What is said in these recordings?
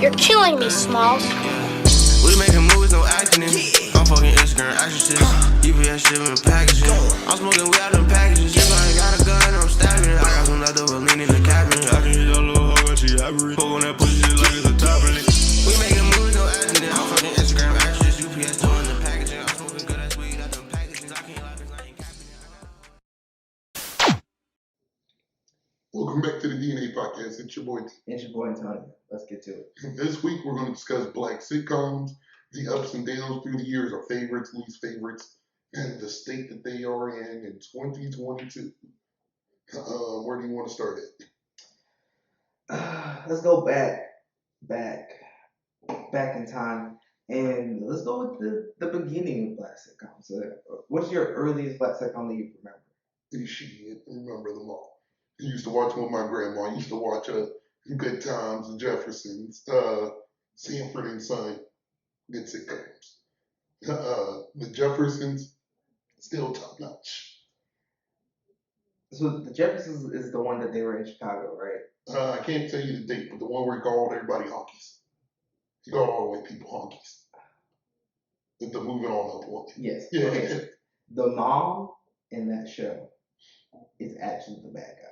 You're killing me, Smalls. We making movies, no acting in. I'm fucking Instagram action shit. UPS shipping packages. I'm smoking weed out them packages. If I ain't got a gun, I'm stabbing it. I got some leftover lean in the cabinet. I can hit your little hoe when she happy. Poke on that pussy shit like it's a top in it. We making movies, no acting in. I'm fucking Instagram action shit. UPS doing the packaging. I'm smoking good ass weed out them packages. I can't lie 'cause I ain't capping it. Welcome back to the DNA Podcast. It's your boy D. It's your boy Antonio. Let's get to it. This week we're going to discuss black sitcoms, the ups and downs through the years, our favorites, least favorites, and the state that they are in 2022. Where do you want to start at? Let's go back in time, and let's go with the beginning of black sitcoms. What's your earliest black sitcom that you remember? Shit, remember them all. I used to watch them with my grandma. I used to watch Good Times, The Jeffersons, Sanford and Son, good sitcoms. The Jeffersons, still top notch. So the Jeffersons is the one that they were in Chicago, right? I can't tell you the date, but the one where he called everybody honkies. He called all the white people honkies. The moving on up one. Yes. Yeah. Okay, so the mom in that show is actually the bad guy.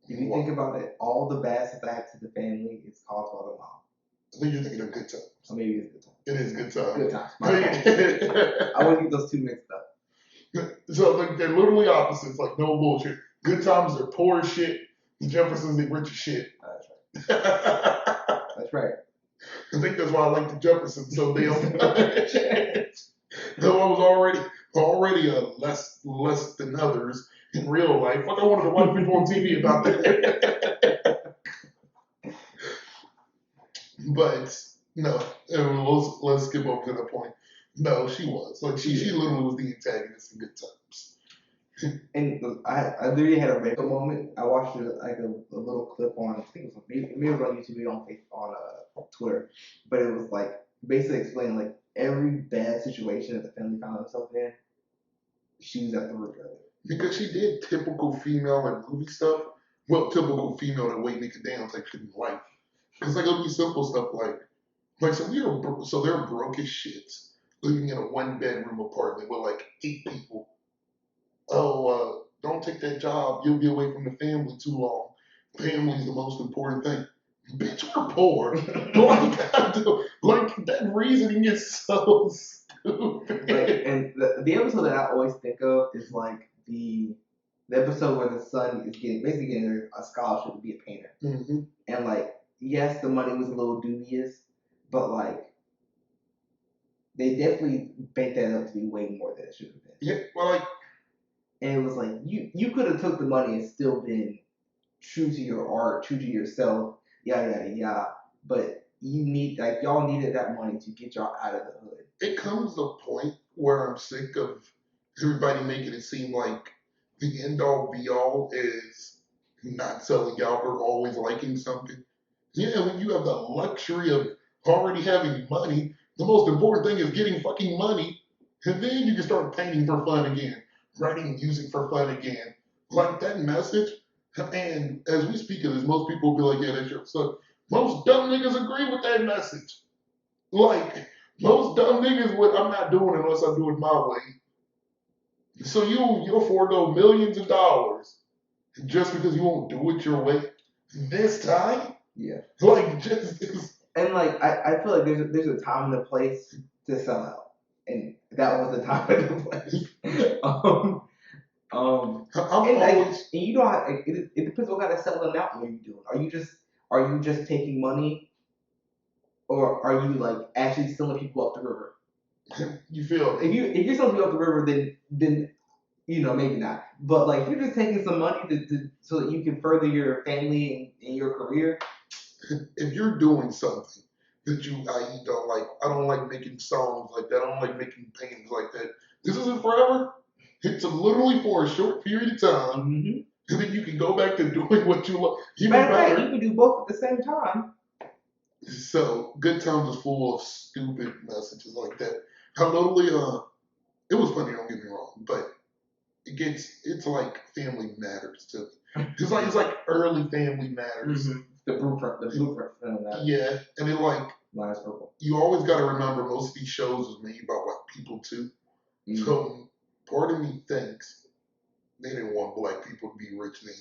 If you think about it, all the bad stuff that happened to the family is caused by the mom. I think you're thinking of Good Times. Or maybe it's Good Times. It is Good Times. Good Times. My bad. I wouldn't get those two mixed up. So like, they're literally opposites, like no bullshit. Good Times are poor as shit. The Jeffersons, they rich as shit. That's right. That's right. I think that's why I like the Jeffersons so damn much. Though I was already less than others in real life. Fuck, I wanted to watch people on TV about that. But no, let's skip over to that point. No, she was like she literally was the antagonist in Good Times. And I literally had a random moment. I watched like a little clip on, I think it was maybe it was on YouTube, maybe on Facebook, on Twitter, but it was like basically explaining like every bad situation that the family found themselves in, she was at the root of it. Because she did typical female and movie stuff. Well, typical female that weigh nigga down type shit in life. Because like it'll be simple stuff like so they're broke as shit, living in a 1-bedroom apartment with like 8 people. Oh, don't take that job. You'll be away from the family too long. Family's the most important thing. Bitch, we're poor. like that reasoning is so stupid. And the episode that I always think of is like the episode where the son is basically getting a scholarship to be a painter. Mm-hmm. And like, yes, the money was a little dubious, but like, they definitely banked that up to be way more than it should have been. Yeah, well, like. And it was like, you could have took the money and still been true to your art, true to yourself, yada, yada, yada. But y'all needed that money to get y'all out of the hood. It comes to a point where I'm sick of everybody making it seem like the end-all, be-all is not selling out or always liking something. Yeah, when you have the luxury of already having money, the most important thing is getting fucking money, and then you can start painting for fun again. Writing music for fun again. Like that message, and as we speak of this, most people will be like, yeah, that's your son. Most dumb niggas agree with that message. Like, most dumb niggas would, I'm not doing it unless I do it my way. So you'll forego millions of dollars just because you won't do it your way this time? Yeah. Like, just. And like, I feel like there's a time and a place to sell out. And that was the time and the place. And you know, it depends what kind of selling out are you doing. Are you just taking money, or are you like actually selling people up the river? You feel if you're selling people up the river, then you know, maybe not. But like if you're just taking some money so that you can further your family and your career. If you're doing something that I don't like. I don't like making songs like that. I don't like making paintings like that. This isn't forever. It's literally for a short period of time, and then you can go back to doing what you love. Matter of fact, you can do both at the same time. So, Good Times is full of stupid messages like that. I literally, it was funny. Don't get me wrong, but it's like Family Matters to me. It's like early Family Matters The blueprint film that Yeah, and then like Line is Purple. you always got to remember most of these shows was made by white people too. Mm. So part of me thinks they didn't want black people to be rich then.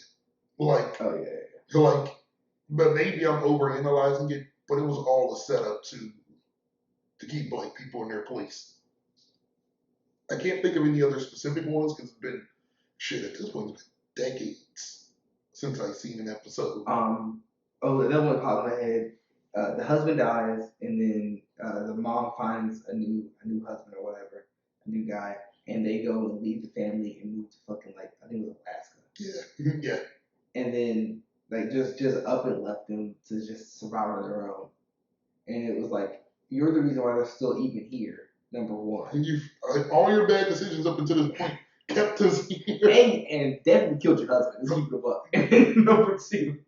Like, Oh yeah. so like, but maybe I'm overanalyzing it. But it was all a setup to keep black people in their place. I can't think of any other specific ones because it's been shit at this point. It's been decades since I've seen an episode. That one popped in my head. The husband dies, and then the mom finds a new husband or whatever, a new guy, and they go and leave the family and move to fucking like I think it was Alaska. Yeah, yeah. And then like just up and left them to just survive on their own. And it was like you're the reason why they're still even here. Number one. And you've all your bad decisions up until this point kept us here. And definitely killed your husband. Let's keep it a buck. Number two.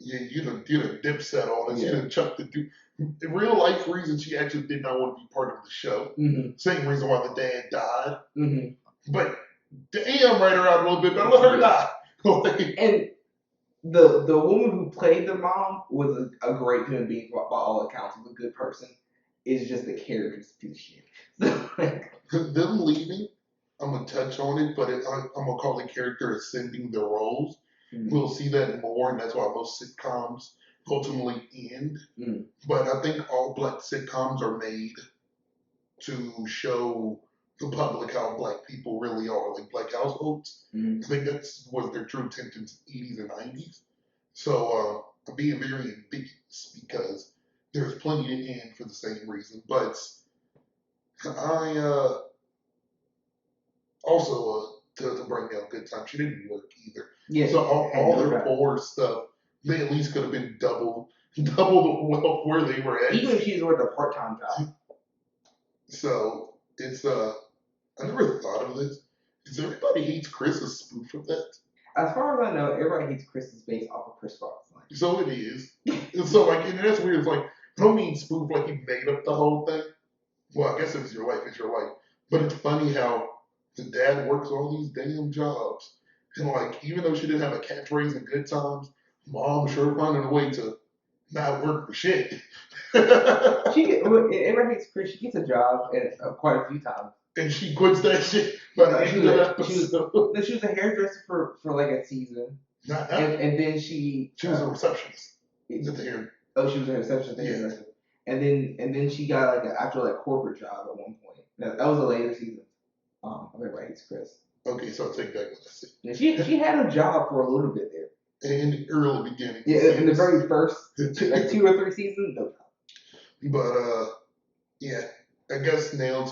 Yeah, you done dip set on us. Yeah. You done chucked the dude. The real life reason she actually did not want to be part of the show. Mm-hmm. Same reason why the dad died. Mm-hmm. But damn, write her out a little bit, but let her die. And the woman who played the mom was a great human being by all accounts, was a good person. It's just the character's a piece of shit. So, like, them leaving, I'm gonna touch on it, but I'm gonna call the character ascending the roles. mm-hmm. We'll see that more, and that's why most sitcoms ultimately end. Mm. But I think all black sitcoms are made to show the public how black people really are, like black households. Mm. I think that's was their true intentions in the 80s and 90s. So I'm being very ambiguous because there's plenty to end for the same reason. But I also to bring down Good Time, she didn't work either. Yeah. So all their poor stuff, they at least could have been double the wealth where they were at. Even if she's worth a part-time job. So it's I never thought of this. Is Everybody Hates Chris a spoof of that? As far as I know, Everybody Hates Chris is based off of Chris Rock's line. So it is. And so like, and that's weird. It's like, I don't mean spoof like you made up the whole thing. Well, I guess if it's your life, it's your life. But it's funny how the dad works all these damn jobs. And like, even though she didn't have a catchphrase in Good Times, mom sure finding a way to not work for shit. In Everybody Hates Chris, she gets a job quite a few times. And she quits that shit. But she was a hairdresser for like a season. And then she was a receptionist. At the hair. Oh, she was a receptionist. Yeah. And then she got like an actual like corporate job at one point. That was a later season. Everybody Hates Chris. Okay, so I'll take back what I said. Yeah, she had a job for a little bit there. In the early beginning. Yeah, in the very first like 2 or 3 seasons, no job. But yeah, I guess now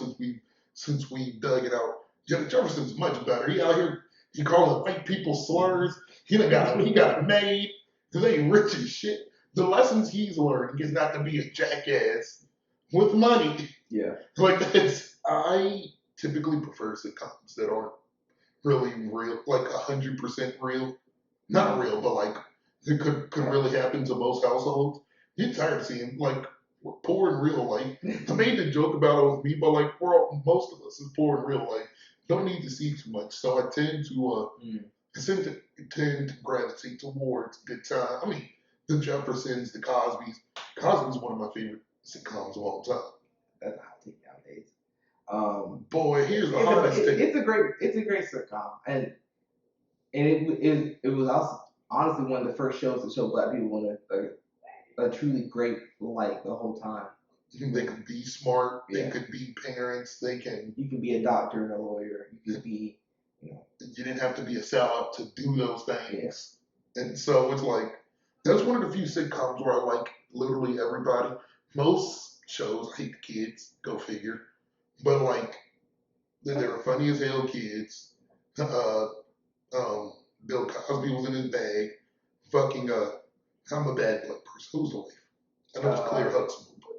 since we dug it out, Jimmy Jefferson's much better. He out here, he calling white people slurs. He got a maid. They rich as shit. The lessons he's learned is not to be a jackass with money. Yeah. Like I typically prefer sitcoms that aren't really real, like 100% real. Not real, but like it could really happen to most households. You're tired of seeing like we're poor in real life. I made the joke about it with me, but like most of us is poor in real life. Don't need to see too much, so I tend to gravitate towards Good Time. I mean, the Jeffersons, the Cosbys. Cosby's one of my favorite sitcoms of all time. That's a hot take nowadays. Boy, here's the hottest take. It's a great sitcom, and it was also honestly one of the first shows that showed black people in a truly great light the whole time. They could be smart. They could be parents. You can be a doctor and a lawyer. You could be, You didn't have to be a sellout to do those things. Yeah. And so it's like that's one of the few sitcoms where I like literally everybody. Most shows I hate the kids. Go figure. But like they were funny as hell kids. Bill Cosby was in his bag. Fucking I'm a bad black person. Who's the wife? I know it's Claire Huxtable, but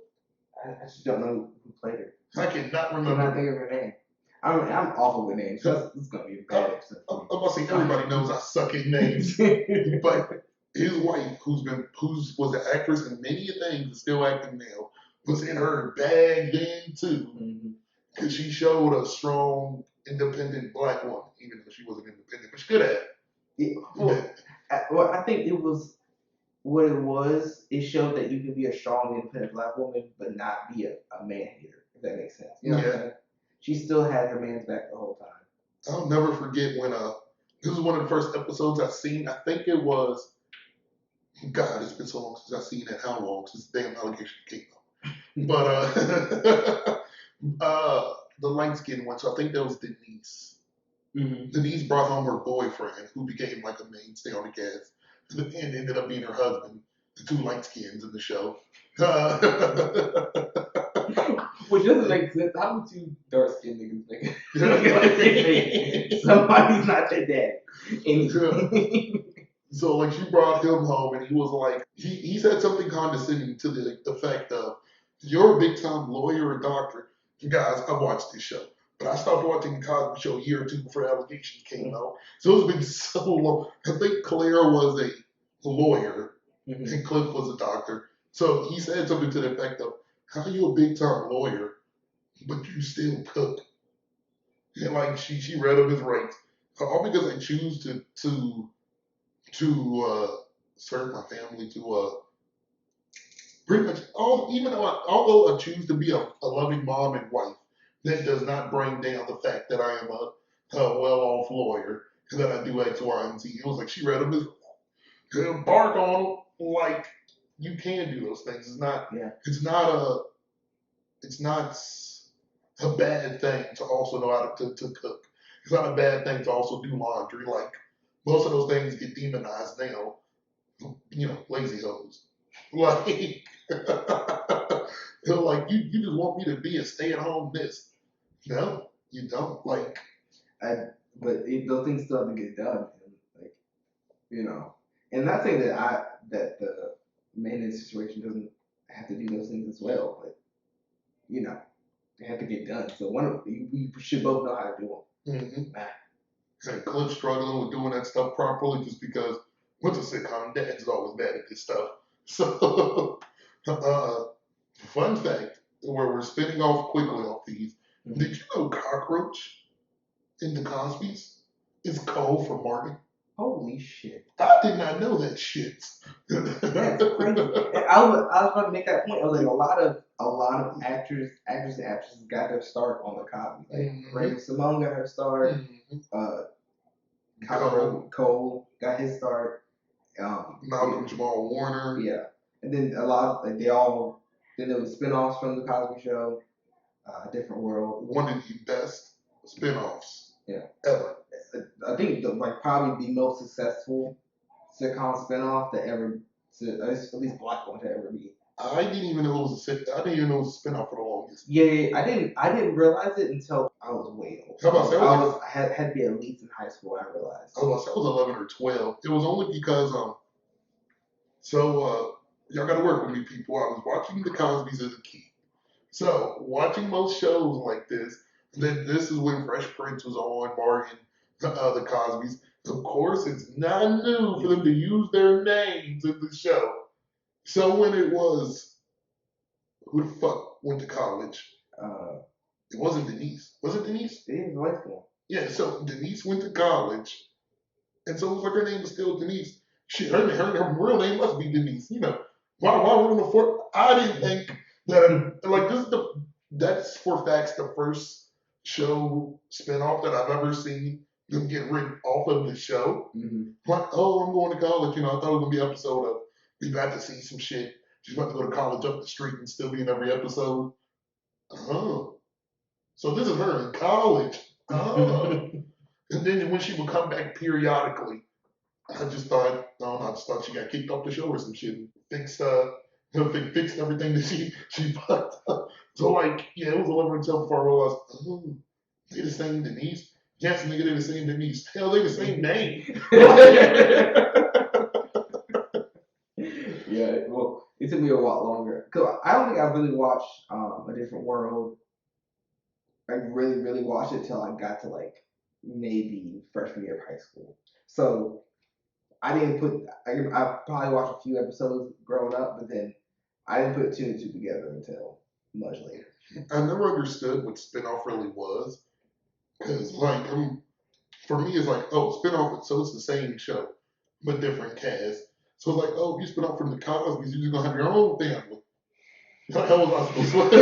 I just don't know who played her. I cannot remember. I cannot think of her name. I'm awful with names. So it's gonna be a bad episode. I'm gonna say everybody knows I suck at names, but his wife, who was an actress in many things and still acting now, was in her bag then too, because she showed a strong, independent black woman, even though she wasn't independent, but she could have. Yeah. Well, Well, I think it was what it was. It showed that you can be a strong, independent black woman, but not be a man hater. If that makes sense. You know what I'm saying? She still had her man's back the whole time. I'll never forget when this was one of the first episodes I seen. I think it was, God, it's been so long since I've seen it. How long since the damn allegation came out? But the light skinned one. So I think that was Denise. Mm-hmm. Denise brought home her boyfriend, who became like a mainstay on the cast, and ended up being her husband. The two light skins in the show. Which doesn't make sense. How would two dark skinned niggas make somebody's not their dad? So like she brought him home and he was like he said something condescending to the effect of, "You're a big time lawyer or doctor." Guys, I watched this show. But I stopped watching the Cosby Show a year or two before allegations came out. So it's been so long. I think Claire was a lawyer and Cliff was a doctor. So he said something to the effect of, "How are you a big time lawyer, but you still cook?" And like she read him his rights. All because I choose to serve my family, to pretty much even though although I choose to be a loving mom and wife, that does not bring down the fact that I am a well-off lawyer and that I do X, Y, and Z. It was like she read him his bark on him like you can do those things. It's not. Yeah. It's not a bad thing to also know how to cook. It's not a bad thing to also do laundry. Like most of those things get demonized now. Lazy hoes. Like, like you just want me to be a stay-at-home miss. No, you don't. Like, those things still have to get done. Like, and not saying that the man in the situation doesn't have to do those things as well, but they have to get done. So we should both know how to do them. And Cliff struggling with doing that stuff properly just because what's a sitcom? Dad's always bad at this stuff. So, fun fact, where we're spinning off quickly off these. Did you know Cockroach in the Cosby's is code for Martin? Holy shit! I did not know that shit. That's crazy. And I was about to make that point. I was like, a lot of actresses got their start on the Cosby. Like Raven Simone got her start. Cole got his start. Malcolm Jamal Warner. Yeah, and then a lot then there was spinoffs from the Cosby Show. Different World. One of the best spinoffs. Yeah. Ever. I think probably the most successful sitcom spinoff that ever, at least black one to ever be. I didn't even know it was a spinoff for the longest. Yeah, I didn't realize it until I was way old. How about that? I had to be at least in high school when I realized. I was 11 or 12. It was only because y'all got to work with me, people. I was watching the Cosby's as a kid. So watching most shows like this, then this is when Fresh Prince was on, Martin, the Cosby's. Of course, it's not new for them to use their names in the show. So when it was, who the fuck went to college? It wasn't Denise. Was it Denise? It was white one. Yeah, so Denise went to college, and so it was like her name was still Denise. Her real name must be Denise. Why we're on the fourth? I didn't think that that's for facts the first show spinoff that I've ever seen them get written off of the show. Like, oh, I'm going to college. I thought it was gonna be an episode of we got to see some shit. She's about to go to college up the street and still be in every episode. Oh, so this is her in college. Oh, and then when she would come back periodically, I just thought she got kicked off the show or some shit. Fixed everything that she fucked up. So it was 11 until before I realized, oh, they the same Denise. Yes, nigga, they the same Denise. Hell, they the same name. Yeah, well, it took me a lot longer because I don't think I really watched A Different World. I really, really watched it till I got to maybe freshman year of high school. So I probably watched a few episodes growing up, but then I didn't put two and two together until much later. I never understood what spinoff really was, because for me it's like, oh, spinoff, so it's the same show. but different cast. So it's like, oh, if you spin off from the Cosby's, you're just gonna have your own family. How the hell was I supposed to?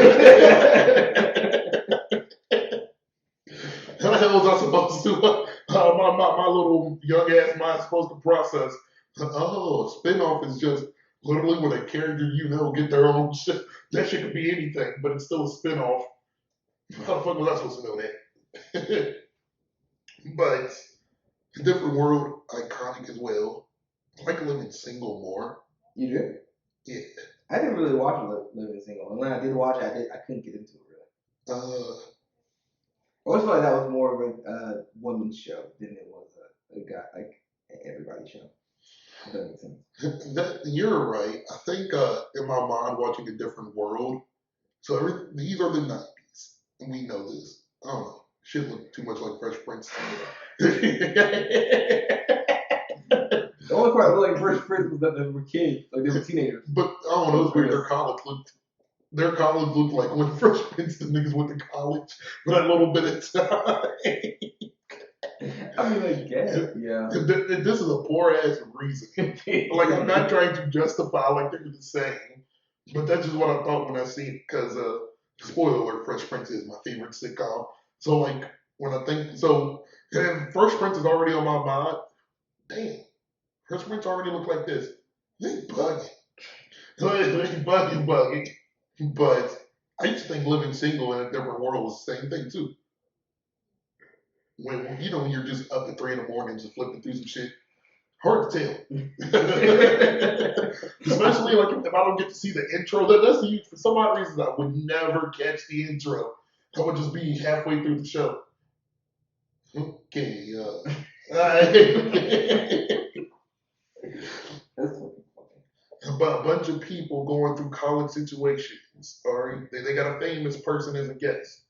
How the hell was I supposed to? My little young ass mind supposed to process. Oh, spinoff is just literally when a character get their own shit. That shit could be anything, but it's still a spinoff. How the fuck was I supposed to know that? But a different world, iconic as well. I like living single more. You do? Yeah. I didn't really watch Living Single, and when I did watch it, I couldn't get into it really. I always felt like that was more of a woman's show than it was a guy like an everybody show. If that makes sense. You're right. I think in my mind, watching a different world. So these are the 90s, and we know this. I don't know. Shit look too much like Fresh Prince to me. The only part I like Fresh Prince was that they were kids, like they were teenagers. But I don't know. It's weird. Their college looked like when Fresh Prince the niggas went to college for that little bit of time. I mean, I guess, yeah. This is a poor ass reason. Like, I'm not trying to justify like they're the same, but that's just what I thought when I seen it. Because, spoiler alert, Fresh Prince is my favorite sitcom. So, like, when I think, and Fresh Prince is already on my mind. Damn, Fresh Prince already look like this. They bugging. They bugging. But I used to think living single in a different world was the same thing, too. When you're just up at 3 in the morning just flipping through some shit, hard to tell. Especially like if I don't get to see the intro. For some odd reasons I would never catch the intro. I would just be halfway through the show. Okay, but a bunch of people going through college situations. All right, they got a famous person as a guest.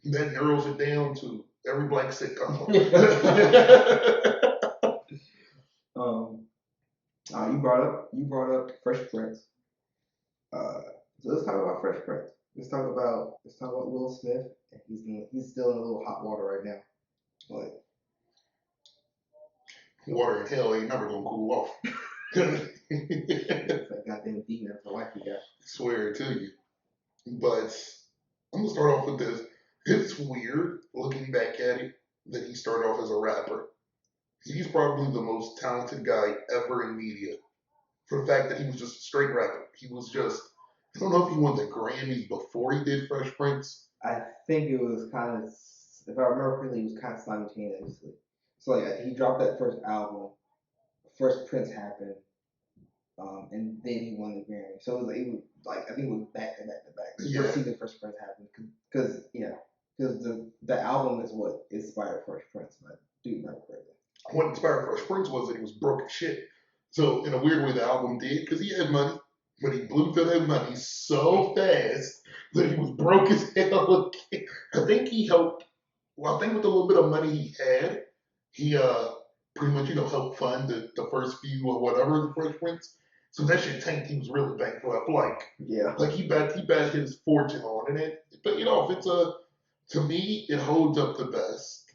That narrows it down to every black sitcom. You brought up Fresh Prince. So let's talk about Fresh Prince. Let's talk about Will Smith. He's still in a little hot water right now. Like water in hell ain't never gonna cool off. It's like goddamn demon for life you got. Swear it to you. But I'm gonna start off with this. It's weird looking back at it that he started off as a rapper. He's probably the most talented guy ever in media. For the fact that he was just a straight rapper. He was just, I don't know if he won the Grammys before he did Fresh Prince. I think it was kind of, if I remember correctly, it was kind of simultaneously. So like he dropped that first album, Fresh Prince happened, and then he won the Grammy. So it was like I think it was back to back to back. The first season Fresh Prince happened because the album is what inspired Fresh Prince. I do remember correctly. What inspired Fresh Prince was that he was broke as shit. So in a weird way, the album did because he had money, but he blew through that money so fast that he was broke as hell. I think he helped. Well, I think with the little bit of money he had, he pretty much helped fund the first few or whatever the Fresh Prince. So that shit tanked. He was really bankrupt. Like he bet his fortune on it. But if it's to me, it holds up the best.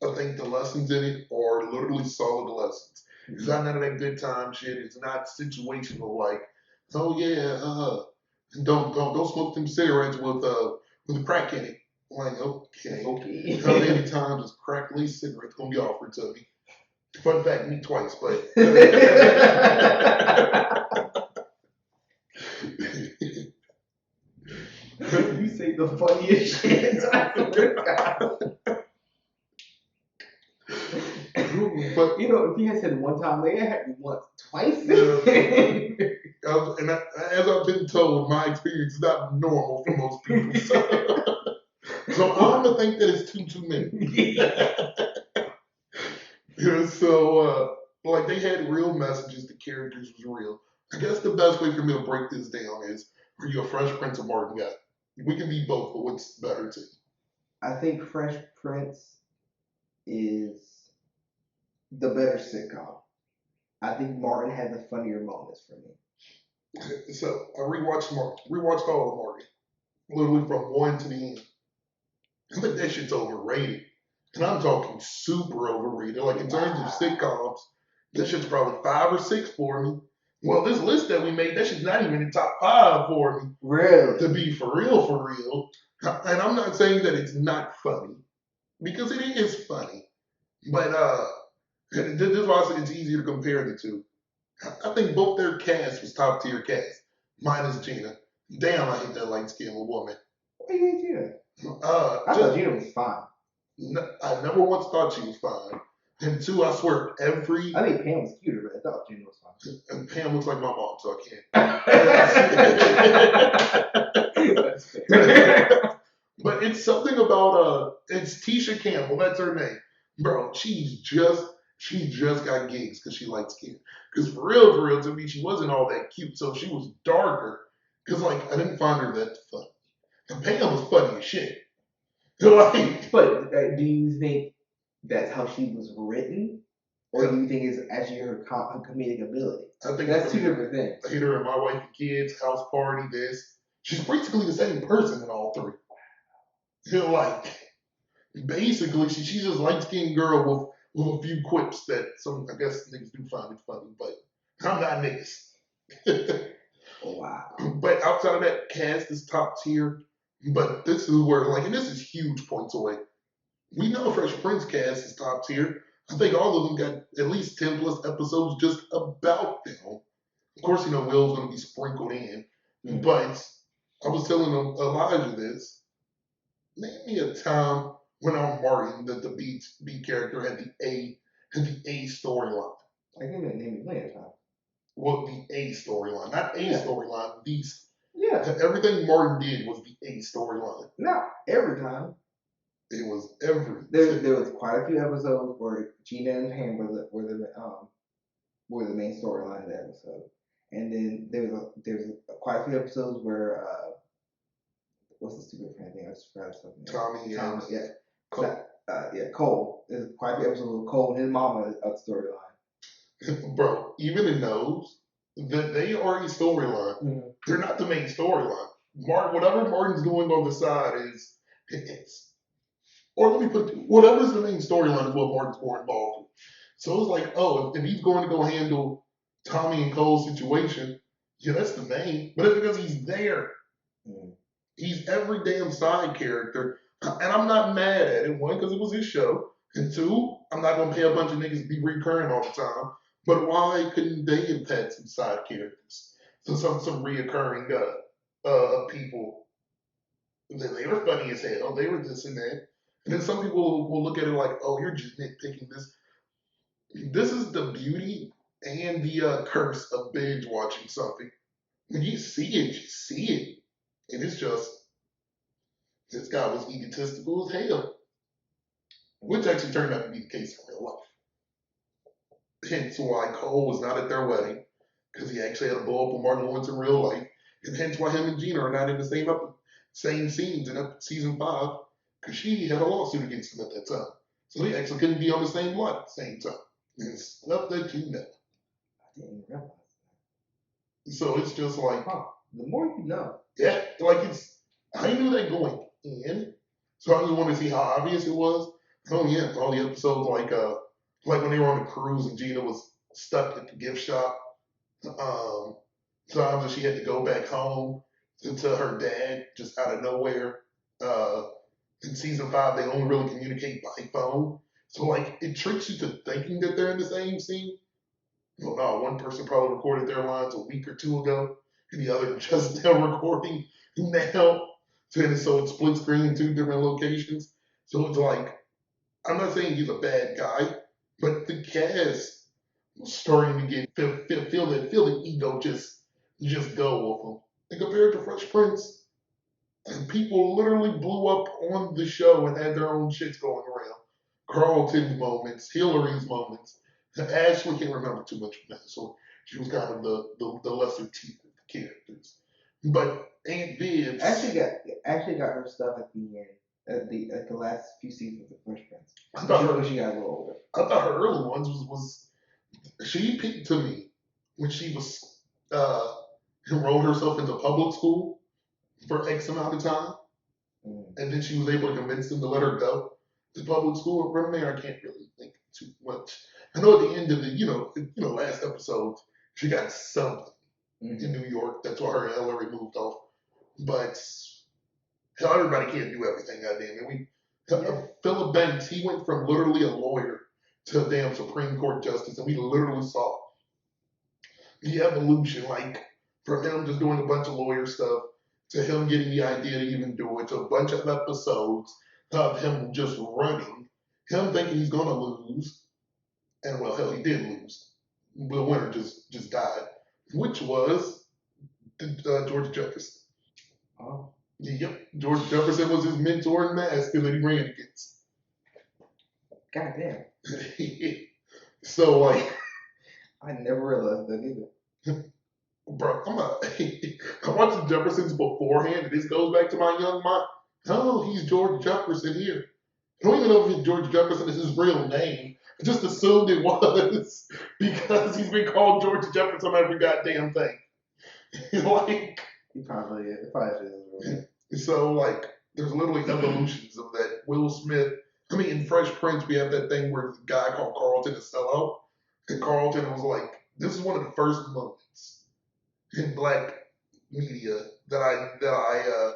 I think the lessons in it are literally solid lessons. It's not none of that good time shit. It's not situational like, oh yeah, don't smoke them cigarettes with a crack in it. Like, okay. How many times is crack laced cigarettes gonna be offered to me? Fun fact, me twice, but you say the funniest shit. I swear to God. But if he had said one time, they had me once, twice. And as I've been told, my experience is not normal for most people. So I'm gonna think that it's too many. So like they had real messages. The characters was real. I guess the best way for me to break this down is: are you a Fresh Prince or Martin guy? We can be both, but what's better to you? I think Fresh Prince is the better sitcom. I think Martin had the funnier moments for me. So I rewatched all of Martin, literally from 1 to the end. I think that shit's overrated. And I'm talking super overrated. Like in terms of sitcoms, that shit's probably 5 or 6 for me. Well, this list that we made, that shit's not even in the top 5 for me. Really? To be for real. And I'm not saying that it's not funny, because it is funny. But this is why I say it's easier to compare the two. I think both their cast was top tier cast, minus Gina. Damn, I hate that light skinned woman. Why you hate Gina? I Just, thought Gina was fine. I never once thought she was fine. And 2, I swear, every. I think Pam was cuter, but I thought Gina was fine. And Pam looks like my mom, so I can't. But it's something about it's Tisha Campbell, that's her name, bro. She just got gigs because she likes skin. Because for real, to me, she wasn't all that cute, so she was darker. Because like I didn't find her that funny. And Pam was funny as shit. Like, but do you think that's how she was written, or do you think it's actually her comedic ability? I think That's 2 different things. I hate her in My Wife and Kids, House Party, this. She's basically the same person in all 3. Like, basically, she's just light skinned girl with a few quips that some, I guess, niggas do find it funny, but I'm not niggas. Wow. But outside of that, cast is top tier. But this is where, like, and this is huge points away. We know Fresh Prince cast is top tier. I think all of them got at least 10 plus episodes just about them. Of course, Will's going to be sprinkled in. Mm-hmm. But I was telling Elijah this. Name me a time when on Martin that the B character had the A storyline. I can name you plenty of times. Well, the A storyline, not a storyline. These. Yeah. Everything Martin did was the A storyline. Not every time. It was every. There was quite a few episodes where Gina and Pam were the main storyline of the episode, and then there was quite a few episodes where what's the stupid friend thing? I just forgot something. Tommy, yeah. Cole. Cole. There's quite a few episodes with Cole and his mama of the storyline. Bro, even in those, they are a storyline. Mm-hmm. They're not the main storyline. Whatever Martin's doing on the side it's. Or let me put whatever's the main storyline is what Martin's more involved with. So it's like, oh, if he's going to go handle Tommy and Cole's situation, yeah, that's the main. But it's because he's there. Mm-hmm. He's every damn side character. And I'm not mad at it. 1, because it was his show. And 2, I'm not going to pay a bunch of niggas to be recurring all the time. But why couldn't they have had some side characters? So some reoccurring people. They were funny as hell. They were this and that. And then some people will look at it like, oh, you're just nitpicking this. This is the beauty and the curse of binge watching something. When you see it, you see it. And it's just, this guy was egotistical as hell. Which actually turned out to be the case in real life. Hence why Cole was not at their wedding. Because he actually had to blow up with Martin Lawrence in real life. And hence why him and Gina are not in the same scenes in season 5. Because she had a lawsuit against him at that time. So they actually couldn't be on the same lot at the same time. And stuff that you know. I didn't realize that. So it's just like, the more you know. Yeah, like I knew that going in. So I just wanted to see how obvious it was. Oh yeah, all the episodes like when they were on the cruise and Gina was stuck at the gift shop. Times that she had to go back home to her dad just out of nowhere. In season 5, they only really communicate by phone. So, like, it tricks you to thinking that they're in the same scene. Well, no, one person probably recorded their lines a week or 2 ago, and the other just now recording now. So it's split screen in 2 different locations. So it's like, I'm not saying he's a bad guy, but the cast was starting to get feel the ego just go with him. And compared to Fresh Prince, and people literally blew up on the show and had their own shits going around. Carlton's moments, Hillary's moments. Ashley can't remember too much from that, so she was kind of the lesser tier of the characters. But Aunt Viv actually got her stuff at the end, at the last few seasons of Fresh Prince. I thought she got a little older. I thought her early ones was she peaked to me when she was enrolled herself into public school for X amount of time, and then she was able to convince them to let her go. the public school from there, I can't really think too much. I know at the end of the, last episode, she got something in New York. That's why her and Hillary moved off. But hell, everybody can't do everything, goddamn it. Philip Banks, he went from literally a lawyer to a damn Supreme Court justice, and we literally saw the evolution, like from him just doing a bunch of lawyer stuff to him getting the idea to even do it to a bunch of episodes of him just running, him thinking he's gonna lose, and well, hell, he did lose. The winner just died, which was George Jefferson. Oh. Yep, George Jefferson was his mentor in math that he ran against. God damn. So like, I never realized that either. bro, I watched the Jeffersons beforehand, and this goes back to my young mind. Oh, he's George Jefferson here. I don't even know if George Jefferson is his real name. I just assumed it was because he's been called George Jefferson on every goddamn thing. Like, He probably is. Right. so like, there's literally evolutions of that. Will Smith. I mean, in Fresh Prince, we have that thing where the guy called Carlton is sellout, and Carlton was like, "This is one of the first moments in black media that I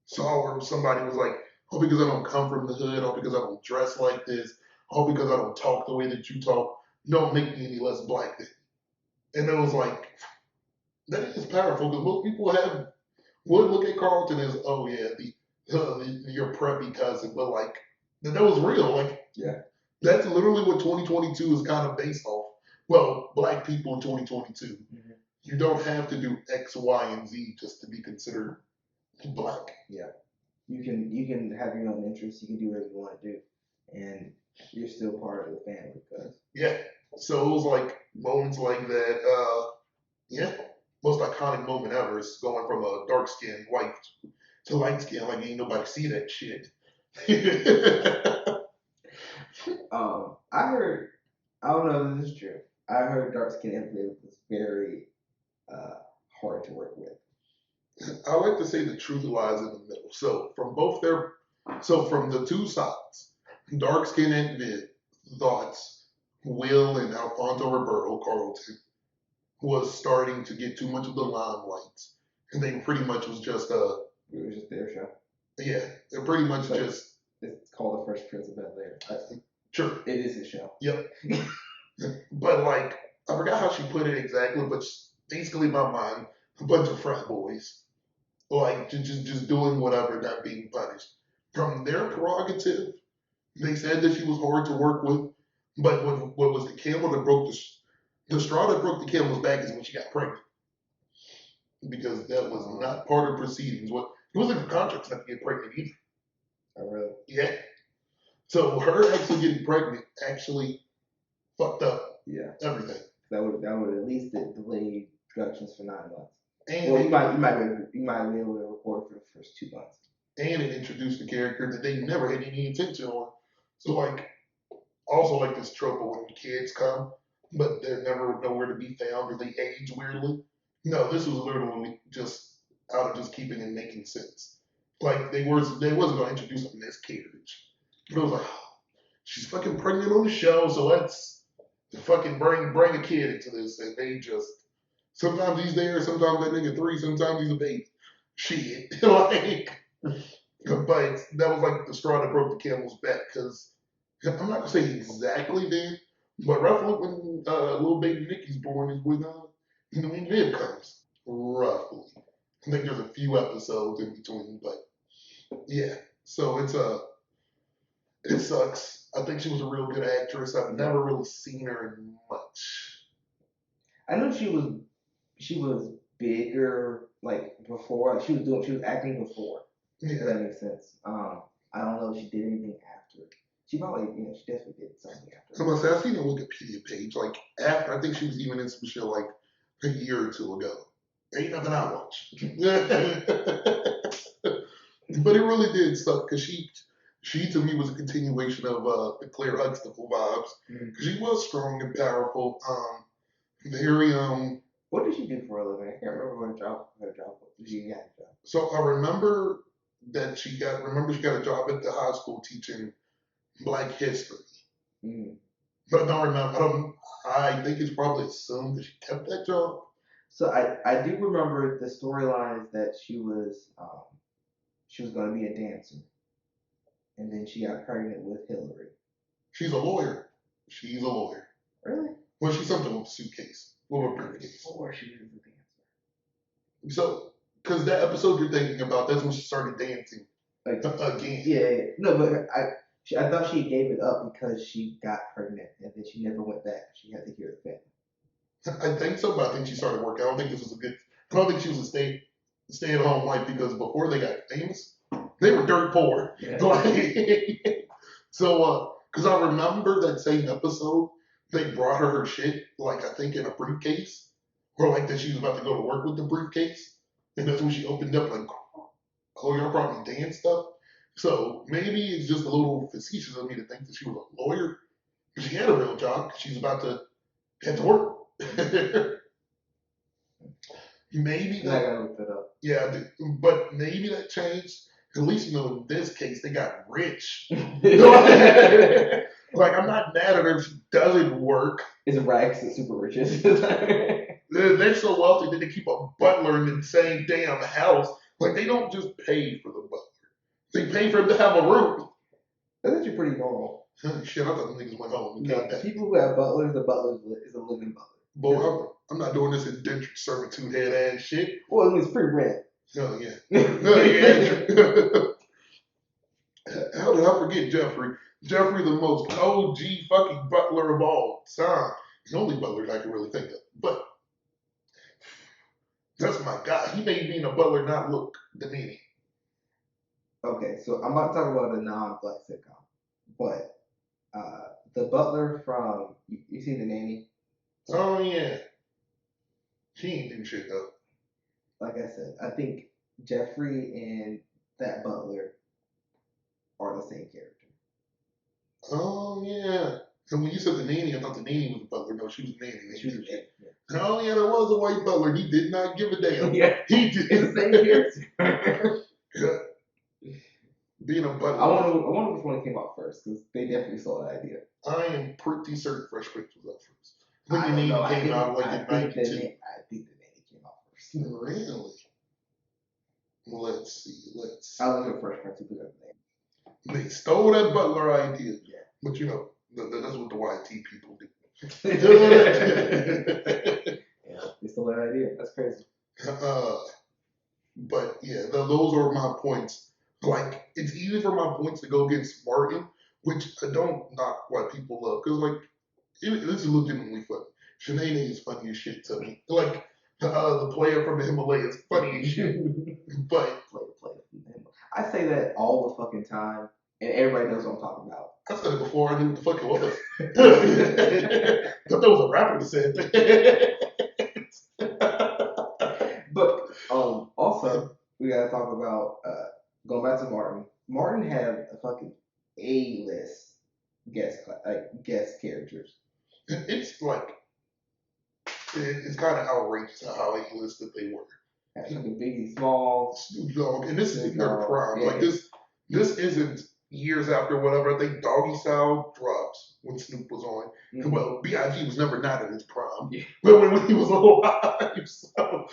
saw where somebody was like, oh, because I don't come from the hood, or because I don't dress like this, or because I don't talk the way that you talk, don't make me any less black than you." And it was like, that is powerful because most people would look at Carlton as, oh yeah, your preppy cousin, but like that was real. Like, yeah, that's literally what 2022 is kind of based off. Well, black people in 2022. Mm-hmm. You don't have to do X, Y, and Z just to be considered black. Yeah. You can have your own interests, you can do whatever you want to do, and you're still part of the family. Yeah. So it was like moments like that. Yeah. Most iconic moment ever is going from a dark skinned white to light skin. Like ain't nobody see that shit. I heard. I don't know if this is true. I heard dark skinned influence was very hard to work with. I like to say the truth lies in the middle. So from the two sides, dark skin and Viv thoughts Will and Alfonso Roberto Carlton was starting to get too much of the limelight, and they pretty much was just it was just their show. Yeah, it pretty much like, just. It's called The Fresh Prince of Bel-Air. Sure. It is his show. Yep. But like, I forgot how she put it exactly, but basically in my mind, a bunch of frat boys, like just doing whatever, not being punished. From their prerogative, they said that she was hard to work with, but what was the camel that broke the straw that broke the camel's back is when she got pregnant, because that was not part of proceedings. It wasn't in the contracts not to get pregnant either. Oh really? Yeah. So her actually getting pregnant actually fucked up. Yeah. Everything. That would at least delay productions for 9 months. And well, you might be able to record for the first 2 months. And it introduced a character that they never had any intention on. So like, also like this trope of when kids come, but they're never nowhere to be found or they age weirdly. No, this was literally just out of just keeping and making sense. Like they wasn't going to introduce a miscarriage. But it was like, oh, she's fucking pregnant on the show, so let's fucking bring a kid into this. And they just, sometimes he's there, sometimes that nigga 3, sometimes he's a baby. Shit. Like, but that was like the straw that broke the camel's back, because I'm not going to say exactly then, but roughly when little baby Nikki's born is when Viv comes. Roughly. I think there's a few episodes in between, but yeah. So it sucks. I think she was a real good actress. I've never really seen her in much. I know she was bigger like before. She was acting before. Yeah. If that makes sense. I don't know if she did anything after. She probably, she definitely did something after. I must say, I've seen a Wikipedia page. Like after, I think she was even in some show like a year or two ago. Ain't nothing I watched. But it really did suck because she to me was a continuation of the Claire Huxtable vibes. Because she was strong and powerful. Very What did she do for a living? I can't remember what her job was. She got a job. So I remember that she got a job at the high school teaching Black History. Mm. But I don't remember. I think it's probably assumed that she kept that job. So I do remember the storylines that she was going to be a dancer, and then she got pregnant with Hillary. She's a lawyer. She's a lawyer. Really? Well, she's something with a suitcase. With a briefcase. Before she was a dancer. So, because that episode you're thinking about, that's when she started dancing Like again. yeah. No, but I thought she gave it up because she got pregnant, and then she never went back. She had to hear the family. I think so, but I think she started working. I don't think this was a good. I don't think she was a stay-at-home wife because before they got famous, they were dirt poor. Yeah. So, because I remember that same episode, they brought her shit, like I think in a briefcase, or like that she was about to go to work with the briefcase, and that's when she opened up like, oh, y'all brought me dance stuff. So maybe it's just a little facetious of me to think that she was a lawyer. She had a real job. She's about to head to work. Maybe I gotta look that up. yeah, but maybe that changed. At least in this case, they got rich. Like I'm not mad at her if she doesn't work. It's Rex and super riches. They're so wealthy that they keep a butler in the same damn house. Like they don't just pay for the butler; they pay for him to have a room. That's actually pretty normal. Shit, I thought the niggas went home and No, came back. people who have butlers, the butler is a living butler. Boy, I'm not doing this indentured servitude head ass shit. Well, I mean, it's free rent. Oh yeah. Oh yeah. How did I forget Jeffrey? Jeffrey, the most OG fucking butler of all time. The only butler I can really think of. But that's my guy. He made being a butler not look demeaning. Okay, so I'm about to talk about a non-black sitcom, but the butler from you see The Nanny? Oh yeah. She ain't do shit though. Like I said, I think Jeffrey and that butler are the same character. Oh yeah. And when you said the nanny, I thought the nanny was the butler. No, she was the nanny. She was a nanny. Oh yeah, there was a white butler. He did not give a damn. Yeah, He did. it's the same character. Being a butler. I wonder which one came out first because they definitely saw that idea. I am pretty certain Fresh Prince was up first. I When the don't nanny know. came out like in I think '92. the nanny came out first. Really? Let's see. I was looking at Fresh Prince. Who put that name? They stole that butler idea. Yeah. But you know, that's what the YT people do. Yeah, they stole that idea. That's crazy. But yeah, those are my points. Like, it's easy for my points to go against Martin, which I don't knock why people love. Because, like, this is legitimately funny. Shanae is funny as shit to me. Like, the player from the Himalayas, funny as shit. But Play. I say that all the fucking time, and everybody knows what I'm talking about. I said it before I knew what the fuck it was. I thought there was a rapper that said that. But also we gotta talk about going back to Martin. Martin had a fucking A-list guest characters. It's like it's kind of outrageous how A-list that they were. Like Biggie Smalls, Snoop Dogg, and this is Snoop their Dogg, prime. yeah. Like this isn't years after whatever. I think Doggy Style drops when Snoop was on. Mhm. Well, B.I.G. was never not in his prime, Yeah. but when he was alive. So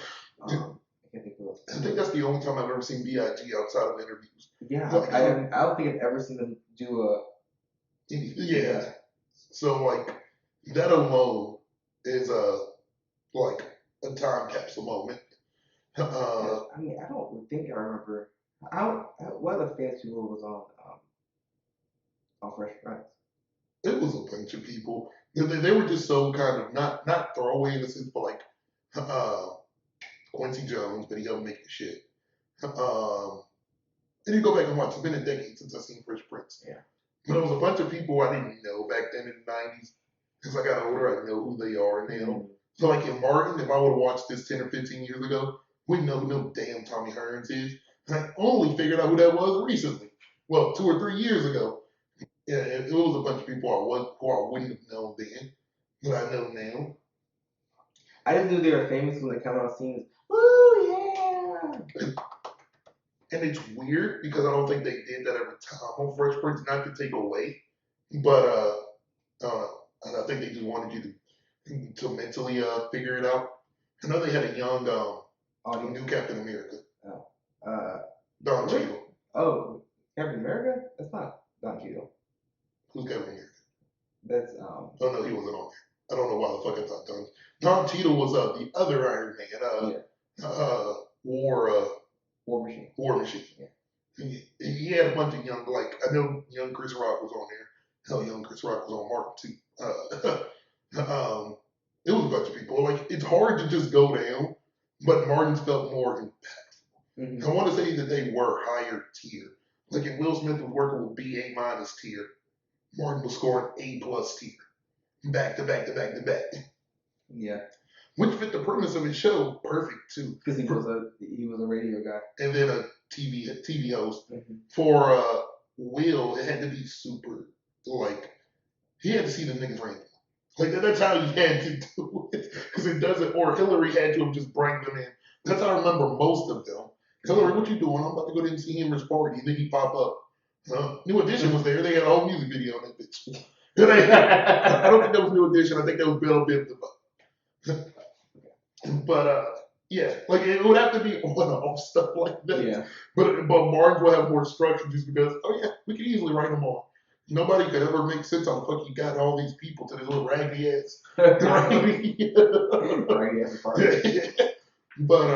I can't think of I think that's the only time I've ever seen B.I.G. outside of interviews. Yeah, Like, I don't think I've ever seen them do a. Yeah. So like that alone is like a time capsule moment. I mean, I don't think I remember. What other famous people was on Fresh Prince? It was a bunch of people. They were just so kind of not throwaway in a sense, but like Quincy Jones, but he helped make the shit. And you go back and watch. It's been a decade since I've seen Fresh Prince. Yeah. But there was a bunch of people I didn't know back then in the '90s. As I got older, I know who they are now. So like in Martin, if I would have watched this 10 or 15 years ago, we know who no damn Tommy Hearns is. And I only figured out who that was recently. Well, 2 or 3 years ago. Yeah, it was a bunch of people who I wouldn't have known then, but I know now. I just knew they were famous when they come out scenes. Woo yeah! And it's weird because I don't think they did that every time on Fresh Prince, not to take away But and I think they just wanted you to mentally figure it out. I know they had a young new Captain America, Oh. Uh, Don really? Cheadle. Oh, Captain America? That's not Don Cheadle. Who's Captain America? That's Oh no, he wasn't on there. I don't know why the fuck I thought Don Cheadle was the other Iron Man. War Machine. War Machine. Yeah. He had a bunch of young, like I know young Chris Rock was on there. Hell, young Chris Rock was on Martin too. It was a bunch of people. Like it's hard to just go down, but Martin's felt more impactful. Mm-hmm. I want to say that they were higher tier. Like if Will Smith was working with BA minus tier, Martin was scoring A plus tier, back to back to back to back. Yeah. Which fit the premise of his show perfect too. Because he was a radio guy. And then a TV host. Mm-hmm. For Will, it had to be super, like, he had to see the niggas randomly. Like, that's how he had to do it. Because it doesn't, or Hillary had to have just bring them in. That's how I remember most of them. Hillary, what you doing? I'm about to go there and see Henry's party. And then he pop up. New Edition was there. They had a whole music video on that bitch. I don't think that was New Edition. I think that was Bell Biv. But yeah, like it would have to be on-off stuff like that. Yeah. But Martin's will have more structure just because, oh yeah, we can easily write them on. Nobody could ever make sense on fuck you got all these people to this little raggedy ass. Raggedy ass party. But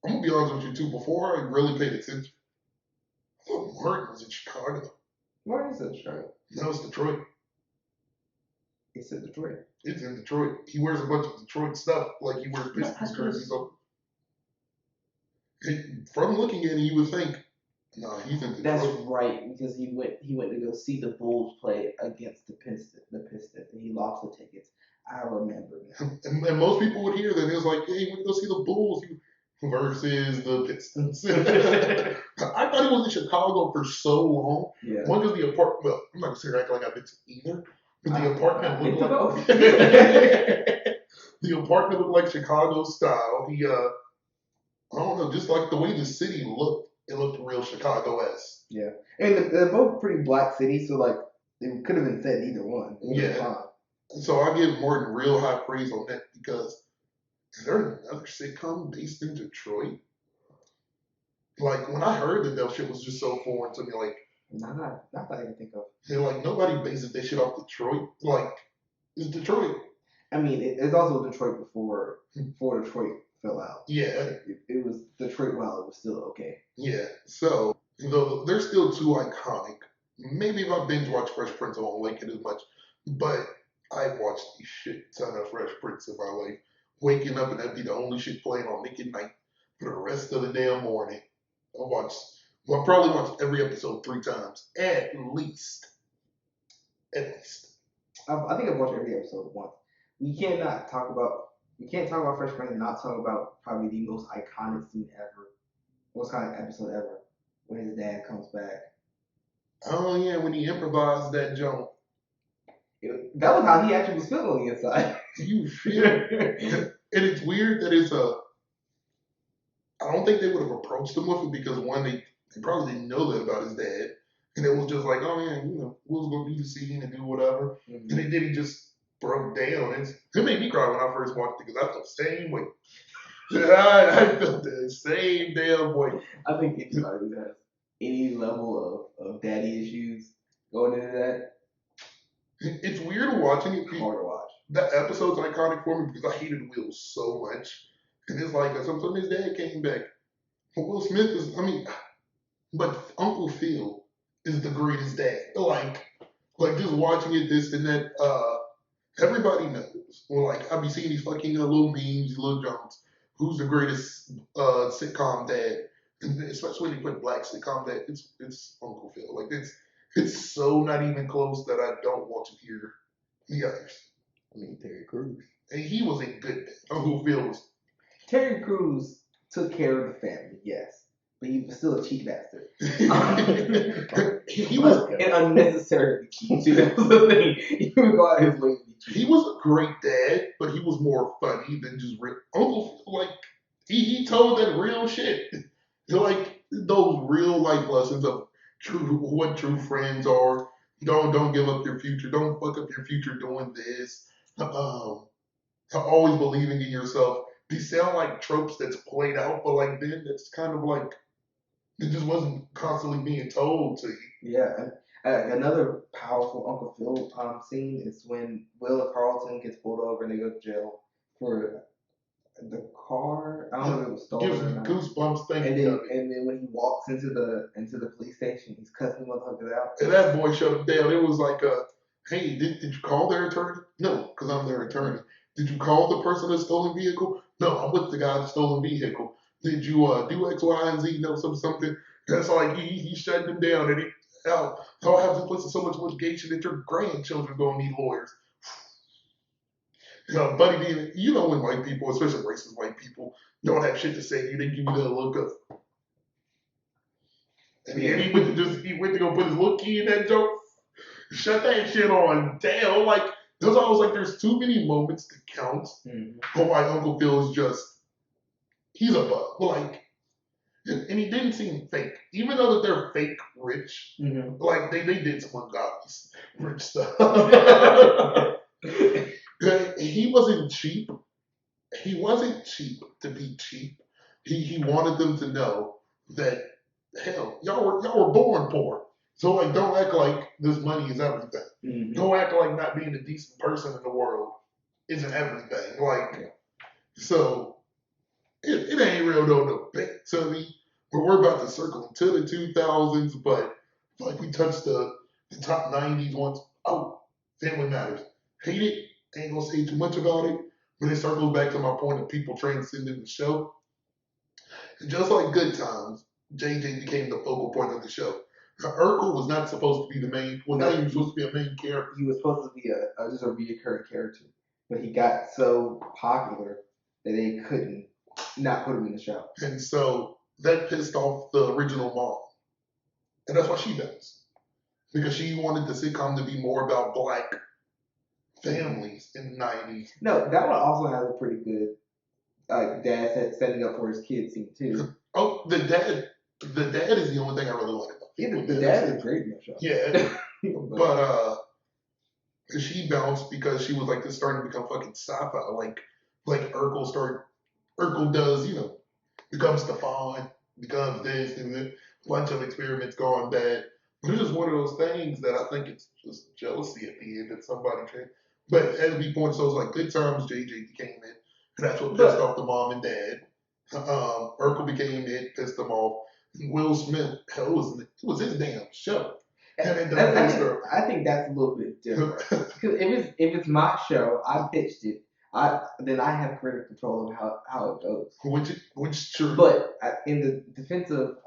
I'm gonna be honest with you too. Before I really paid attention, I thought Martin was in Chicago. Martin's in Chicago. No, it's Detroit. It's in Detroit. It's in Detroit. He wears a bunch of Detroit stuff, like he wears Pistons jerseys. From looking at it, you would think, no, he's in Detroit. That's right, because he went to go see the Bulls play against the Pistons, and he lost the tickets. I remember now. And most people would hear that it was like, hey, we go see the Bulls versus the Pistons. I thought he was in Chicago for so long. Yeah. One because the apartment. Well, I'm not gonna say act like I've been to either. But the apartment looked like both. the apartment looked like Chicago style. He I don't know, just like the way the city looked, it looked real Chicago-esque. Yeah, and they're both pretty black cities, so like it could have been said either one. Yeah. So I give Martin real high praise on that because is there another sitcom based in Detroit? Like when I heard that shit was just so foreign to me, like not that I can think of. They're like nobody bases that shit off Detroit. Like it's Detroit. I mean, it's also Detroit before Detroit fell out. Yeah. It was Detroit while it was still okay. Yeah. So though they're still too iconic. Maybe if I binge watch Fresh Prince, I won't like it as much. But I've watched a shit ton of Fresh Prince in my life. Waking up and that'd be the only shit playing on Nick at Night for the rest of the damn morning. I probably watched every episode 3 times. At least. I think I've watched every episode once. We can't talk about Fresh Prince and not talk about probably the most iconic scene ever. Most iconic episode ever. When his dad comes back. Oh yeah, when he improvised that jump. That was how he actually was feeling on the inside. You feel and it's weird that it's I don't think they would have approached him with it because one, they probably didn't know that about his dad. And it was just like, oh yeah, Will's gonna do the scene and do whatever. Mm-hmm. And then he just broke down. It made me cry when I first watched it because I felt the same way. I felt the same damn way. I think anybody who has any level of daddy issues going into that. It's weird watching it. Hard to watch. That episode's iconic for me because I hated Will so much. And it's like, sometimes his dad came back. Will Smith is, but Uncle Phil is the greatest dad. Like just watching it, this and that, everybody knows. Well, like, I be seeing these fucking little memes, these little jumps. Who's the greatest sitcom dad? And especially when they put black sitcom dad, it's Uncle Phil. Like, it's so not even close that I don't want to hear the others. I mean, Terry Crews. And he was a good dad. Uncle Phil was. Terry Crews took care of the family, yes. But he was still a cheap bastard. He was an unnecessarily cheap. See, that was the thing. He would go out his way to be cheap. He was a great dad, but he was more funny than just real. Uncle, like, he told that real shit. Like, those real life lessons of what true friends are. Don't give up your future. Don't fuck up your future doing this. Always believing in yourself. These sound like tropes that's played out, but like then that's kind of like it just wasn't constantly being told to you. Yeah, and another powerful Uncle Phil scene is when Will and Carlton gets pulled over and they go to jail for the car. I don't know if it was Gives stolen me or not. goosebumps And thinking then of it. and then when he walks into the police station, he's cussing the motherfuckers out. And that boy shut him down. It was like, hey, did you call their attorney? No, because I'm their attorney. Did you call the person that stole the vehicle? No, I'm with the guy that stole the vehicle. Did you do X, Y, and Z? No, something. That's like he shut them down, and I'll have to listen so much litigation that your grandchildren gonna need lawyers. Buddy being, when white people, especially racist white people, don't have shit to say to you, they give you the look of. And he went to go put his little key in that joke. Shut that shit on down. Like, there's always like there's too many moments to count. But why Uncle Phil is just he's a bug. Like, and he didn't seem fake, even though that they're fake rich. Like they did some ungodly rich stuff. He wasn't cheap. He wasn't cheap to be cheap. He wanted them to know that hell, y'all were born poor. So like, don't act like this money is everything. Don't act like not being a decent person in the world isn't everything. Like, so it ain't real no debate to me. But we're about to circle into the 2000s, but like we touched the top 90s once. Oh, Family Matters. Hate it. Ain't gonna say too much about it, but it circles back to my point of people transcending the show. And just like Good Times, JJ became the focal point of the show. Urkel was not supposed to be the main. Was not even supposed to be a main character. He was supposed to be just a reoccurring character, but he got so popular that they couldn't not put him in the show. And so that pissed off the original mom, and that's what she does because she wanted the sitcom to be more about black families in the 90s. No, that one also has a pretty good dad setting up for his kids scene too. Oh, the dad is the only thing I really like about it. Yeah, the dad is great in the show. Yeah, but she bounced because she was like this starting to become fucking sci-fi. Like Urkel does, becomes Stefan, becomes this and then a bunch of experiments gone bad. But it's just one of those things that I think it's just jealousy at the end that somebody can. But as we pointed, so it's like Good Times, JJ became it. And that's what pissed off the mom and dad. Urkel became it, pissed them off. Will Smith, hell, it was his damn show. I think that's a little bit different. Because if it's my show, I pitched it. Then I have creative control of how it goes. Which is true. But in the defense of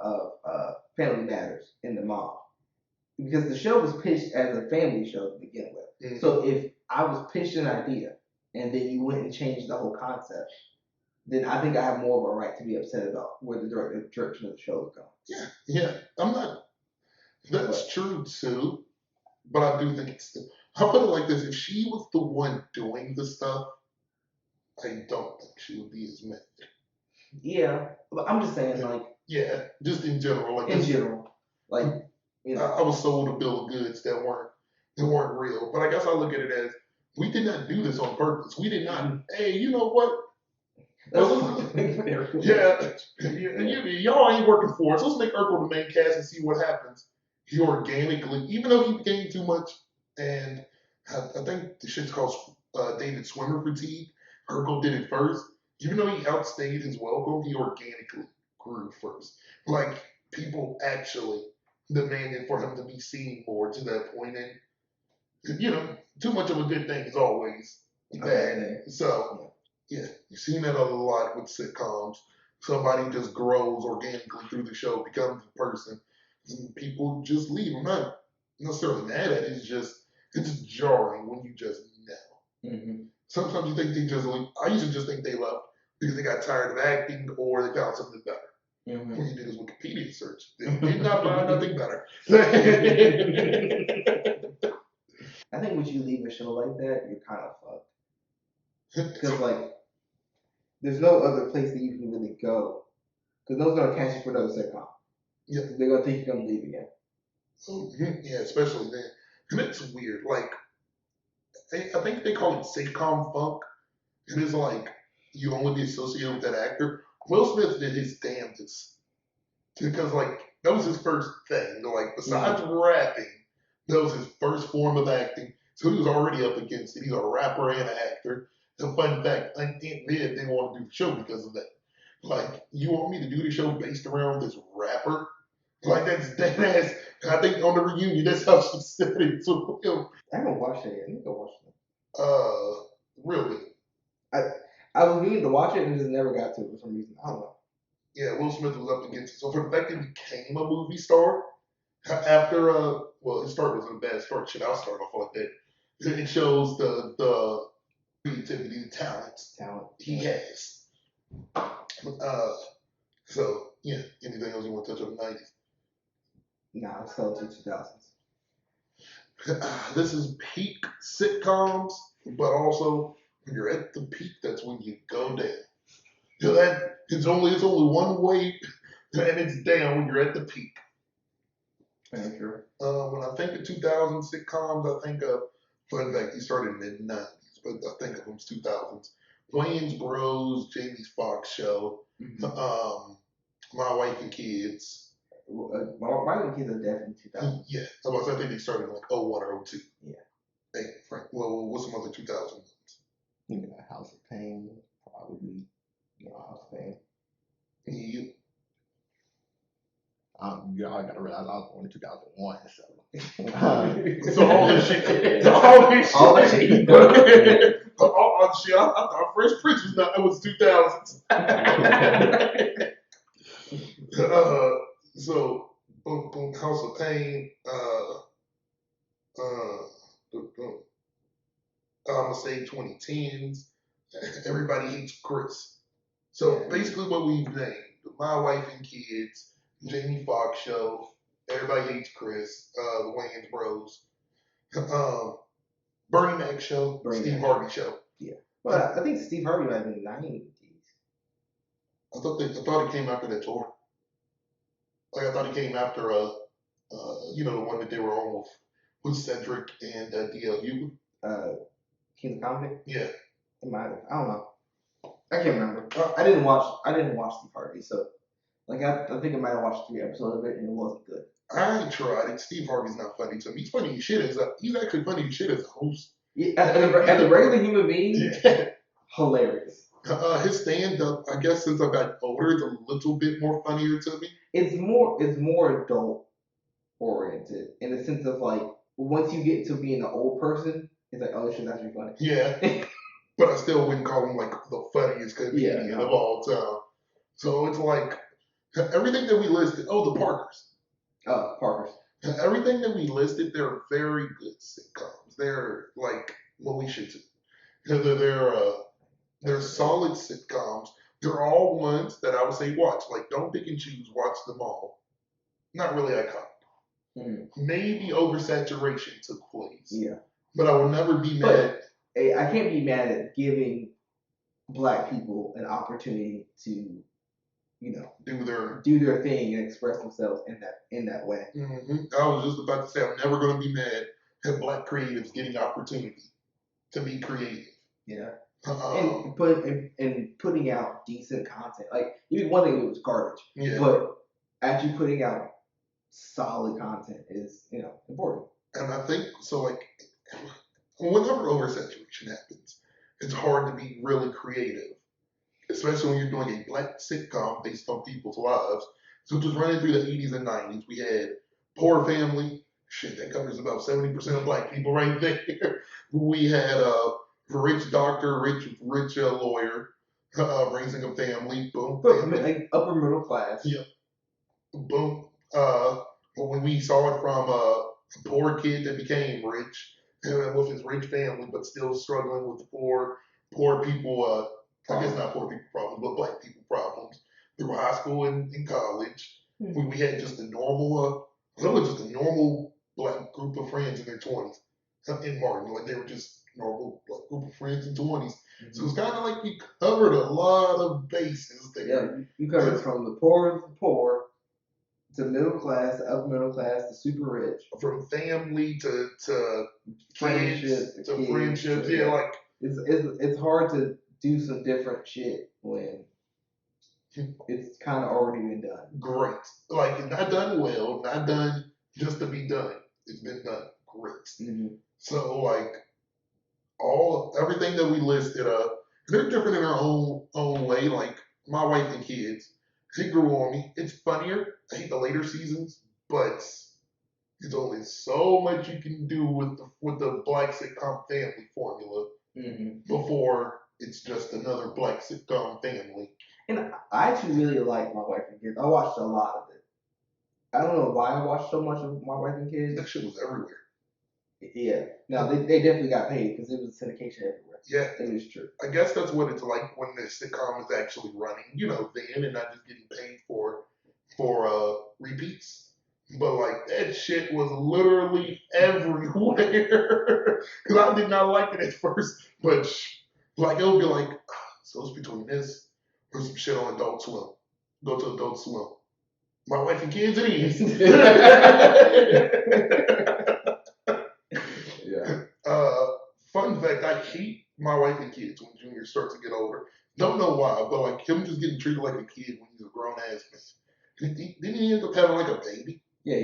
Family Matters in the mob, because the show was pitched as a family show to begin with. So if I was pitched an idea and then you went and changed the whole concept, then I think I have more of a right to be upset about where the direction of the show is going. Yeah. I'm not. That's true too. But I do think it's still. I'll put it like this: if she was the one doing the stuff, I don't think she would be as mad. Yeah, but I'm just saying, yeah, just in general, I was sold a bill of goods that weren't real. But I guess I look at it as we did not do this on purpose. We did not. Hey, you know what? Y'all ain't working for us. Let's make Urkel the main cast and see what happens. He organically, even though he became too much, and I think the shit's called David Swimmer fatigue. Urkel did it first. Even though he outstayed his welcome, he organically grew first. Like, people actually demanded for him to be seen more to that point. And, too much of a good thing is always bad. So, yeah, you've seen that a lot with sitcoms. Somebody just grows organically through the show, becomes a person, and people just leave. I'm not necessarily mad at it. It's jarring when you just know. Sometimes you think they just leave. I used to just think they left because they got tired of acting or they found something better. When you did this Wikipedia search, they did not find nothing better. I think when you leave a show like that, you're kind of fucked. Because, there's no other place that you can really go. Because no one's going to catch you for another sitcom. Yeah. They're going to think you're going to leave again. Yeah, especially then. And it's weird. Like, I think they call it sitcom funk. And it's like, you only be associated with that actor. Will Smith did his damnedest. Because, like, that was his first thing. Like, besides rapping, that was his first form of acting. So he was already up against it. He's a rapper and an actor. And fun fact, Aunt Viv didn't want to do the show because of that. Like, you want me to do the show based around this rapper? Like, that's dead ass. And I think on the reunion, that's how she said it to him. I haven't watched it yet. I need to watch it. Really. I was meaning to watch it and just never got to it for some reason. I don't know. Yeah, Will Smith was up against it. So for the fact that he became a movie star after, well, his start was a bad start. Shit, I'll start off like that. It shows the creativity, the talents he has. So yeah, anything else you want to touch on the 90s? Nah, it's still to 2000s. This is peak sitcoms, but also when you're at the peak, that's when you go down. You know, that it's only one way, and it's down when you're at the peak. Very sure. When I think of 2000 sitcoms, I think of, fun fact, he started in the mid-90s, but I think of them as 2000s. Wayans Bros, Jamie Foxx Show, My Wife and Kids. My Wife and Kids are definitely 2000s. Yeah, I think they started in like 01 or 02. Yeah. Hey, Frank, well, what's some other 2000 ones? You know, House of Pain, probably. You know, House of Pain. You. I gotta realize I was born in 2001, so. So all this shit. All this shit. Oh, shit, I thought Fresh Prince was 2000s. So, boom, House of Pain, I'm gonna say 2010s. Everybody Hates Chris. So basically, what we've named: My Wife and Kids, Jamie Foxx Show, Everybody Hates Chris, the Wayans Bros, Bernie Mac Show, Steve Harvey Show. Yeah. Well, I think Steve Harvey might have been 90s. I thought it came after that tour. Like I thought it came after the one that they were on with Cedric and DLU. King of Comedy. Yeah. It might have. I don't know. I can't remember. I didn't watch Steve Harvey, so like I think I might have watched 3 episodes of it and it wasn't good. I tried it. Steve Harvey's not funny to me. He's funny as shit he's actually funny as shit as a host. Yeah, as a regular human being, hilarious. His stand-up, I guess since I've got older, it's a little bit more funnier to me. It's more adult oriented in the sense of like once you get to being an old person, it's like, oh, this shit's actually funny. Yeah. But I still wouldn't call him like the funniest comedian of all time. So it's like everything that we listed. Oh, the Parkers. Parkers. Everything that we listed, they're very good sitcoms. They're like what we should do. They're solid sitcoms. They're all ones that I would say watch. Like don't pick and choose. Watch them all. Not really iconic. Maybe oversaturation took place. Yeah. But I will never be mad. I can't be mad at giving Black people an opportunity to, do their thing and express themselves in that way. I was just about to say I'm never going to be mad at Black creatives getting opportunity to be creative. Yeah. And putting out decent content. Like even one thing it was garbage. Yeah. But actually putting out solid content is important. And I think so. Like whenever oversaturation happens, it's hard to be really creative, especially when you're doing a Black sitcom based on people's lives. So just running through the 80s and 90s, we had Poor Family. Shit, that covers about 70% of Black people right there. We had Rich Doctor, Rich Lawyer, Raising a Family. Boom. Family. Like upper middle class. Yep. Boom. When we saw it from a poor kid that became rich, with his rich family, but still struggling with the poor people. I guess not poor people problems, but Black people problems through high school and college. We had just a normal, Black group of friends in their 20s in Martin. Like they were just normal Black group of friends in 20s. So it's kind of like we covered a lot of bases there. Yeah, you covered from the poor of the poor to middle class, to upper middle class, to super rich, from family to friendships, kids to friendships. Yeah, like it's hard to do some different shit when it's kind of already been done. great. Like not done well, not done just to be done. It's been done great. Mm-hmm. So like everything that we listed up, they're different in their own way. Like my wife and kids, she grew on me. It's funnier. I hate the later seasons, but there's only so much you can do with the black sitcom family formula before it's just another black sitcom family. And I actually really like My Wife and Kids. I watched a lot of it. I don't know why I watched so much of My Wife and Kids. That shit was everywhere. Yeah. Now they definitely got paid because it was syndication everywhere. Yeah, it is true. I guess that's what it's like when the sitcom is actually running, then and not just getting paid for repeats. But like that shit was literally everywhere. Because I did not like it at first, but like it'll be like, so it's between this or some shit on Adult Swim. Go to Adult Swim. My wife and kids it is. Yeah. Fun fact, I hate My Wife and Kids when Junior starts to get older. Don't know why, but like him just getting treated like a kid when he's a grown ass man. Didn't he end up having like a baby? Yeah,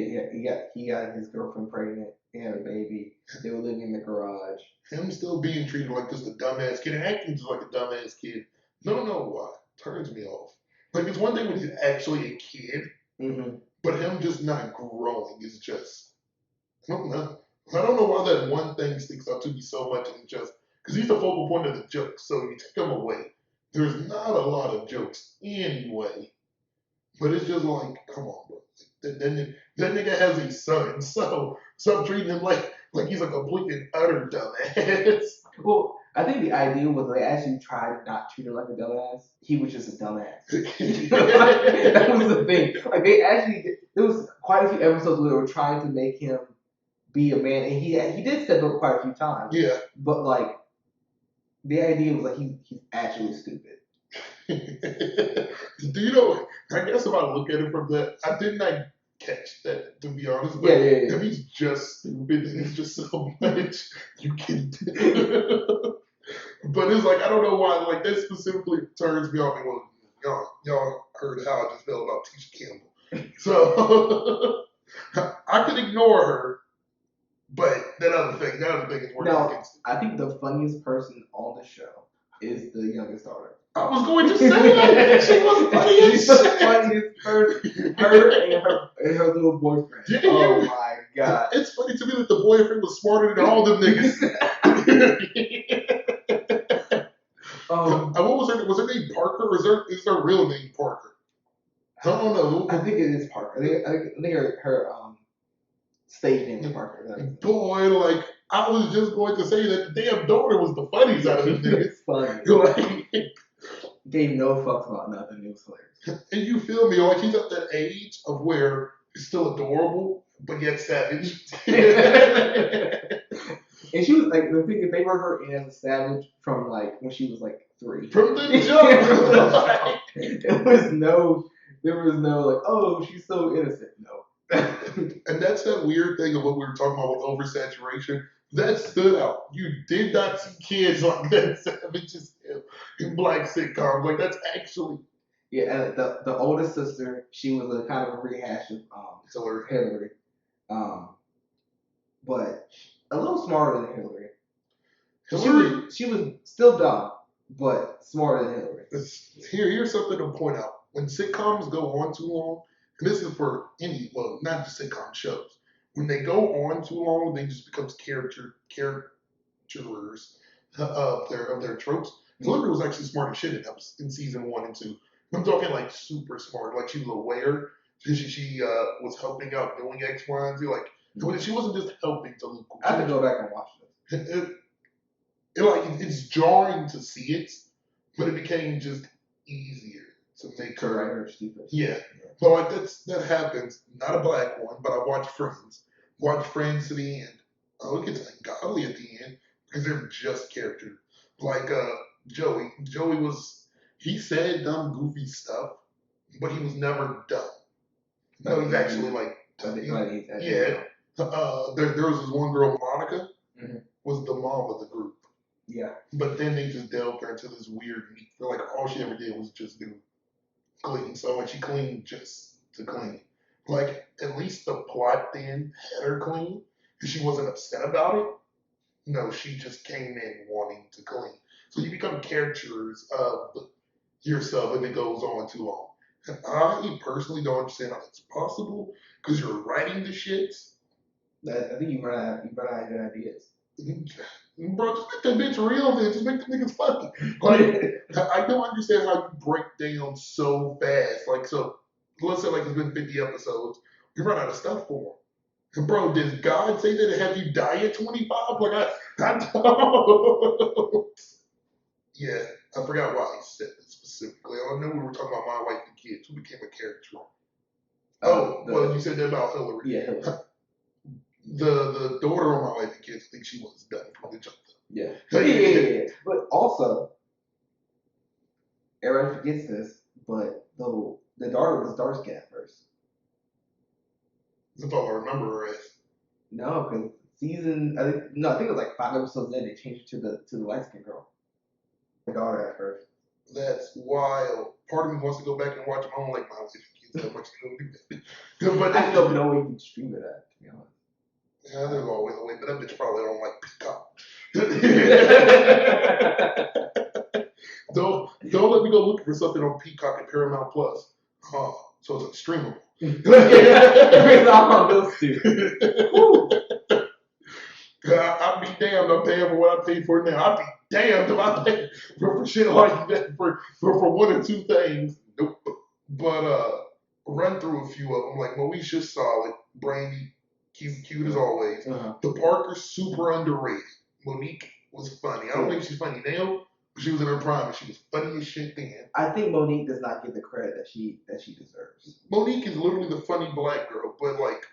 he got his girlfriend pregnant. He had a baby. They were living in the garage. Him still being treated like just a dumbass kid and acting just like a dumbass kid. Don't know why. Turns me off. Like it's one thing when he's actually a kid, but him just not growing is just I don't know. I don't know why that one thing sticks out to me so much and just because he's the focal point of the jokes. So you take him away, there's not a lot of jokes anyway. But it's just like, come on, bro. That nigga has a son, so stop treating him like he's a complete and utter dumbass. Well, I think the idea was they actually tried not to treat him like a dumbass. He was just a dumbass. That was the thing. Like there was quite a few episodes where they were trying to make him be a man, and he did step up quite a few times. Yeah. But like, the idea was like he's actually stupid. Do you know? I guess if I look at it from that, I did not catch that, to be honest. But Yeah. if he's just stupid, then it's just so much you can do. But it's like I don't know why. Like that specifically turns me off. And well, y'all heard how I just felt about Tisha Campbell, so I could ignore her. But that other thing is working against it. I think the funniest person on the show is the youngest daughter. I was going to say that. She was funny as She's shit. the funniest person. Her and her little boyfriend. Oh my god. It's funny to me that the boyfriend was smarter than all them niggas. What was her? Was her name Parker? Or is her real name Parker? I don't know. I think it is Parker. I think her stage name is Parker. Boy, like I was just going to say that the damn daughter was the funniest out of the niggas. It's funny. Like, gave no fucks about nothing. It was hilarious. And you feel me? Like he's at that age of where he's still adorable, but yet savage. And she was like, the thing is, they wrote her in as a savage from like when she was like 3. From the jump. There was no like, oh, she's so innocent. No. And that's that weird thing of what we were talking about with oversaturation. That stood out. You did not see kids like that savage as hell in black sitcoms. Like that's actually. Yeah, and the oldest sister, she was a kind of a rehash of Hillary. But a little smarter than Hillary. She was still dumb, but smarter than Hillary. Here's something to point out. When sitcoms go on too long, and this is for not just sitcom shows. When they go on too long, they just becomes caricaturers of their tropes. Hillary was actually smart as shit in season 1 and 2. I'm talking like super smart. Like she was aware. She was helping out doing X, Y, and Z. Like she wasn't just helping to look cool. I have to go back and watch this. It's jarring to see it, but it became just easier to make her stupid. Yeah. But like that happens. Not a black one, but I watch Friends. Watch Friends to the end. It gets ungodly at the end because they're just characters. Like Joey. He said dumb, goofy stuff, but he was never dumb. No, he's actually like, yeah. There was this one girl, Monica, was the mom of the group. Yeah. But then they just delved her into this weird. Feel like all she ever did was just do clean. So when she cleaned just to clean, like at least the plot then had her clean, and she wasn't upset about it. No, she just came in wanting to clean. So you become caricatures of yourself if it goes on too long. And I personally don't understand how that's possible because you're writing the shits. I think you run out of good ideas. Bro, just make that bitch real, then. Just make the niggas funny. Like, I don't understand how you break down so fast. Like, so, let's say, like, it's been 50 episodes. You run out of stuff for them. And, bro, did God say that to have you die at 25? Like, I don't. Yeah, I forgot why he said it specifically. I know we were talking about My Wife and Kids. Who became a character? Well, you said that about Hillary. Yeah, Hillary. The daughter of My Wife and Kids, I think she was done from the jump. Yeah. Yeah. But also, everybody forgets this, but the daughter was dark skinned at first. That's all I remember her as. No, because I think it was like 5 episodes in, they changed it to the light skinned girl. The daughter at first. That's wild. Part of me wants to go back and watch my own, like, My Wife and Kids that much to go do that. But I don't know where you can stream it at, to be honest. Yeah, there's always a way, but that bitch probably don't like Peacock. Don't let me go looking for something on Peacock and Paramount Plus. So it's streamable. It's all on those two. I'd be damned I'm paying for what I paid for now. I'd be damned if I pay for shit like that for one or two things. Nope. But run through a few of them. Like Moesha's solid. Brandy, cute as always. The Parker's super underrated. Monique was funny. I don't think she's funny now, but she was in her prime and she was funny as shit then. I think Monique does not get the credit that she deserves. Monique is literally the funny black girl, but like,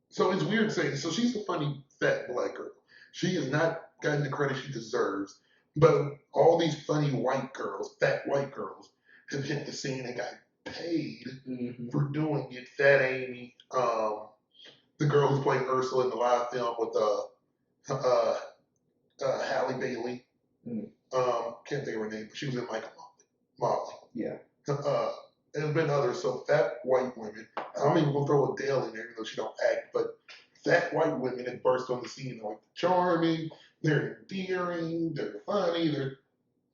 so it's weird saying, so she's the funny fat black girl. She has not gotten the credit she deserves, but all these funny white girls, fat white girls, have hit the scene and got paid for doing it. Fat Amy, the girl who's playing Ursula in the live film with Halle Bailey. Can't think of her name, but she was in Michael Molly. Yeah. There's been others, so fat white women. I'm even gonna throw Adele in there, even though she don't act, but fat white women that burst on the scene. They're like charming, they're endearing, they're funny.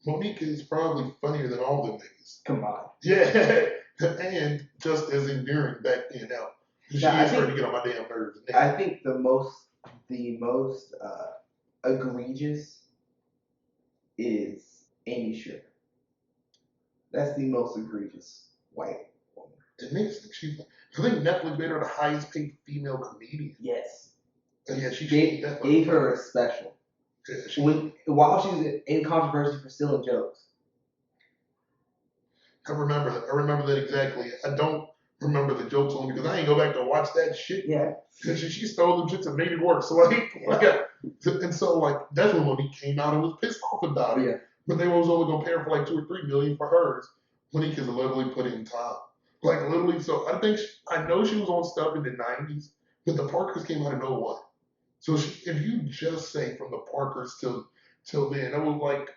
Monique is probably funnier than all them niggas. Come on. Yeah, and just as endearing back then. Now she is starting to get on my damn nerves now. I think the most egregious is Amy Schumer. That's the most egregious white woman. And niggas think I think Netflix made her the highest paid female comedian. Yes. Yeah, she gave her a special. Yeah, while she was in controversy for stealing jokes. I remember that exactly. I don't remember the jokes only because I ain't go back to watch that shit. Yeah. She stole them shits and made it work. So and so like that's when Monique came out and was pissed off about it. Yeah. But they was only gonna pay her for like $2 or $3 million for hers. Monique is literally putting in time. Like literally, so I know she was on stuff in the 90s, but the Parkers came out in 01. So if you just say from the Parkers till then, that was like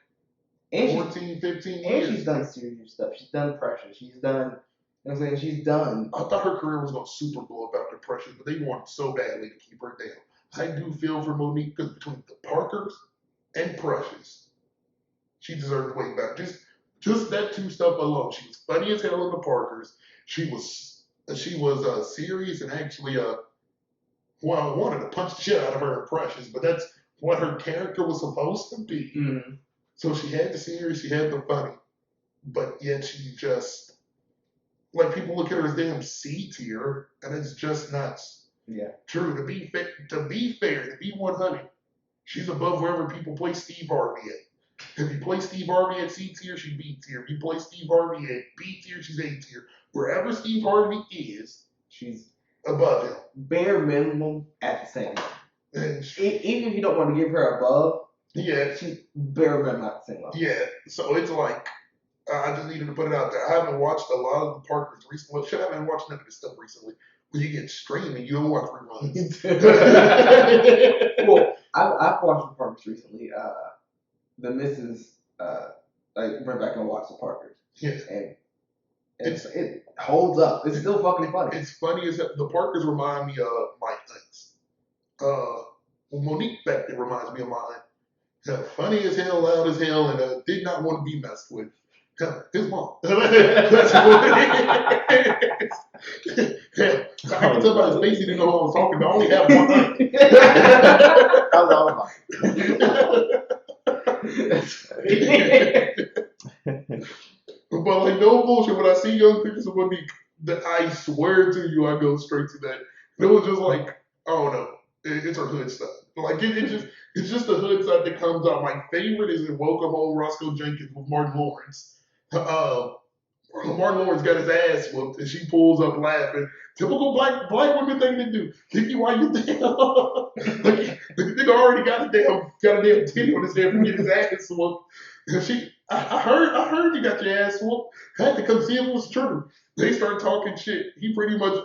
14, 15 years. And she's done serious stuff. She's done Pressure. She's done, you know what I'm saying? She's done. I thought her career was going to super blow up after Pressure, but they wanted so badly to keep her down. I do feel for Monique because between the Parkers and Precious, she deserved way better. Just that two stuff alone. She was funny as hell in the Parkers. She was serious and actually well, I wanted to punch the shit out of her in Precious, but that's what her character was supposed to be. Mm-hmm. So she had the serious, she had the funny, but yet she just like people look at her as damn C tier, and it's just not true. To be fair, to be 100, she's above wherever people play Steve Harvey at. If you play Steve Harvey at C tier, she's B tier. If you play Steve Harvey at B tier, she's A tier. Wherever Steve Harvey is, she's above him. Bare minimum at the same level. And even if you don't want to give her above, yeah, she's bare minimum at the same level. Yeah, so it's like I just needed to put it out there. I haven't watched a lot of the Parkers recently. Well, shit, I haven't watched none of this stuff recently. When you get streaming, you don't watch reruns. Well, I've watched the Parkers recently. The missus went back and watched the Parkers. Yeah. And it holds up. It's still fucking funny. It's funny as the Parkers remind me of my aunts. Monique back there reminds me of my aunt. Funny as hell, loud as hell, and did not want to be messed with. His mom. That's what it is. I can tell by his face he didn't know who I was talking about. I only have one aunt. That was all But like no bullshit, when I see young pictures of Monique, that I swear to you, I go straight to that. It was just like, I don't know, it's her hood stuff. Like it's just the hood side that comes out. My favorite is in Welcome Home, Roscoe Jenkins with Martin Lawrence. Martin Lawrence got his ass whooped, and she pulls up laughing. Typical black women thing to do. Kick you while you down. Like the nigga already got a damn titty on his head for getting his ass whooped. And I heard you got your ass whooped. I had to come see if it was true. They start talking shit. He pretty much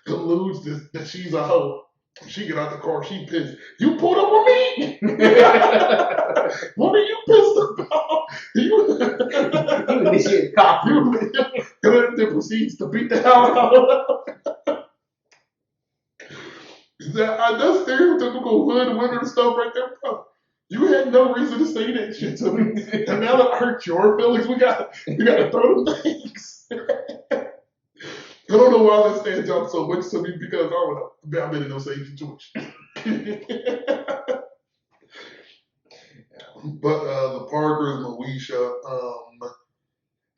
alludes that she's a hoe. She get out the car, she pissed. You pulled up on me? What are you pissed about? You initiated cop. Then proceeds to beat the hell out of her. That's stereotypical hood women stuff right there, bro. You had no reason to say that shit to me. And now that I hurt your feelings, we gotta throw them things. I don't know why that stands out so much to me because I don't know. I've been in those same situations. But the Parkers, Moesha,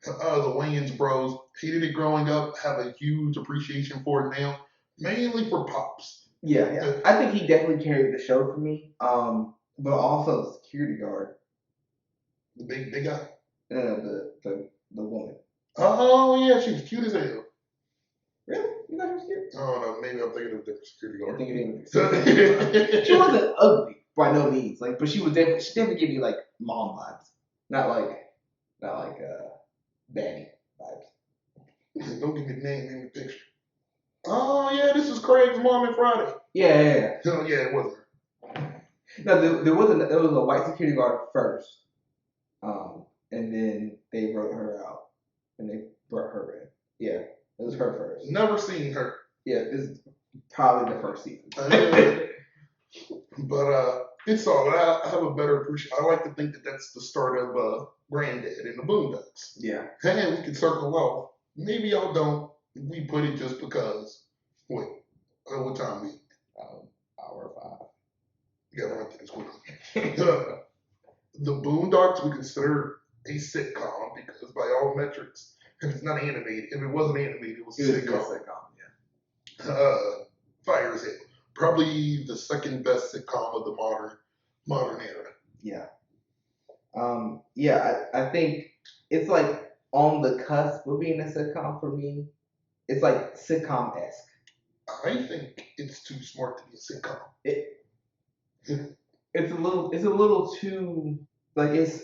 the Wayans bros hated it growing up, have a huge appreciation for it now, mainly for Pops. Yeah. I think he definitely carried the show for me. But also the security guard. The big guy? The woman. Oh, yeah, she was cute as hell. Really? You thought she was cute? I don't know. Maybe I'm thinking of a different security guard. She wasn't ugly by no means. Like, but she definitely gave me like mom vibes, not like Danny vibes. Don't give me the name, give me the picture. Oh yeah, this is Craig's mom and Friday. Yeah. Oh yeah, it wasn't her. No, there was a white security guard first, and then they wrote her out, and they brought her in. Yeah, it was her first. Never seen her. Yeah, it's probably the first season. But it's all. I have a better appreciation. I like to think that that's the start of Granddad in the Boondocks. Yeah. Hey, we can circle off. Maybe y'all don't. We put it just because. Wait, what time we? Hour 5. You gotta run through this quickly. The Boondocks we consider a sitcom because by all metrics, if it's not animated, if it wasn't animated, it was a sitcom. Yeah. Fire as hell. Probably the second best sitcom of the modern era. Yeah. I think it's like on the cusp of being a sitcom for me. It's like sitcom-esque. I think it's too smart to be a sitcom. It's a little too like it's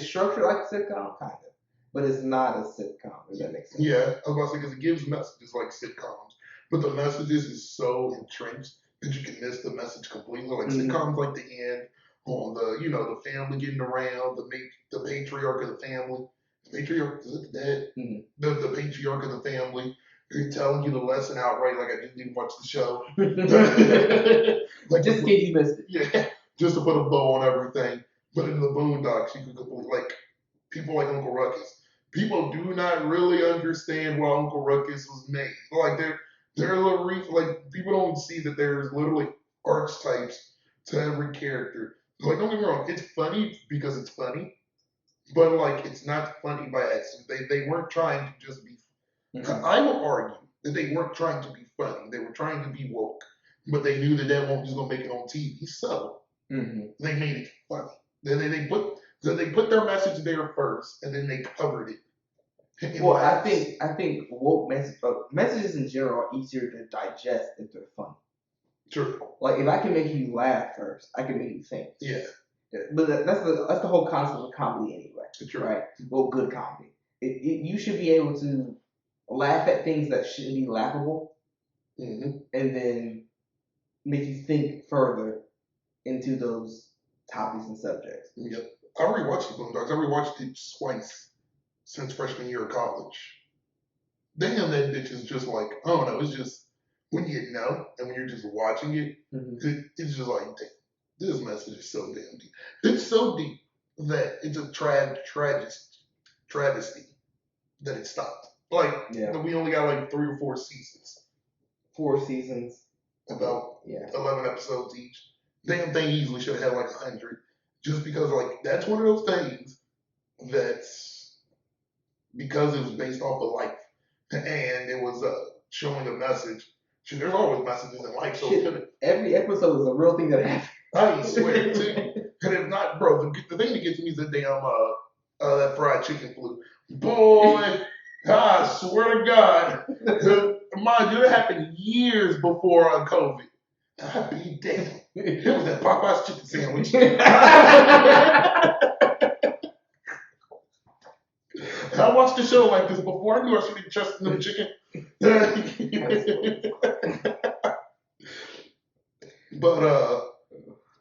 structured like a sitcom kind of, but it's not a sitcom. If that makes sense. Yeah, I was about to say because it gives messages like sitcoms, but the messages is so entrenched that you can miss the message completely. Like sitcoms, like the end on the family getting around, the patriarch of the family. The patriarch is it the dad? Mm-hmm. The patriarch of the family. Who's telling you the lesson outright, like I just didn't watch the show. Like just in case you missed it. Yeah, just to put a bow on everything. But in the Boondocks, you could like people like Uncle Ruckus. People do not really understand why Uncle Ruckus was made. Like they're like people don't see that there's literally archetypes to every character. Like don't get me wrong, it's funny because it's funny, but like it's not funny by accident. They weren't trying to just be. Mm-hmm. I will argue that they weren't trying to be funny. They were trying to be woke, but they knew that won't just gonna make it on TV. So they made it funny. They put their message there first, and then they covered it. Well, I think woke messages in general are easier to digest if they're funny. True. Like if I can make you laugh first, I can make you think. Yeah. But that's the whole concept of comedy anyway, True. right? Well, good comedy. You should be able to laugh at things that shouldn't be laughable, Mm-hmm. and then make you think further into those topics and subjects. Yep. I rewatched the Boondocks. I rewatched it twice since freshman year of college. Damn, that bitch is just like, I don't know, it's just, when you know, and when you're just watching it, it's just like, damn, this message is so damn deep. It's so deep that it's a travesty that it stopped. Like, we only got like 3 or 4 seasons. 4 seasons. About 11 episodes each. Damn thing easily should have had like 100. Just because, like, that's one of those things that's, because it was based off of life and it was showing a message. Shit, there's always messages in life, so every episode is a real thing that happened. I swear to you. And if not, bro, the thing that gets me is the damn that fried chicken flu. Boy, I swear to God, mind you, it happened years before COVID. I'd be damn. It was that Popeye's chicken sandwich. I watched the show like this before. I knew I should be trusting them chicken. But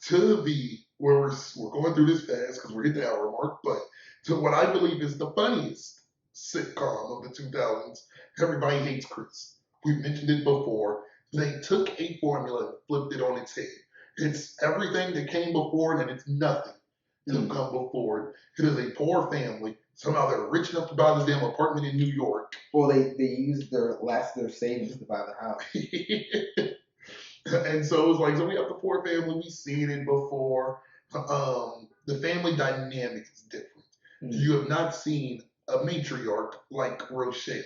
to be where we're going through this fast because we're hitting the hour mark, but to what I believe is the funniest sitcom of the 2000s, Everybody Hates Chris. We've mentioned it before. They took a formula and flipped it on its head. It's everything that came before it, and it's nothing to come before it. It is a poor family. Somehow they're rich enough to buy this damn apartment in New York. Well, they used their savings to buy the house. And so it's like, so we have the poor family. We've seen it before. The family dynamic is different. You have not seen a matriarch like Rochelle.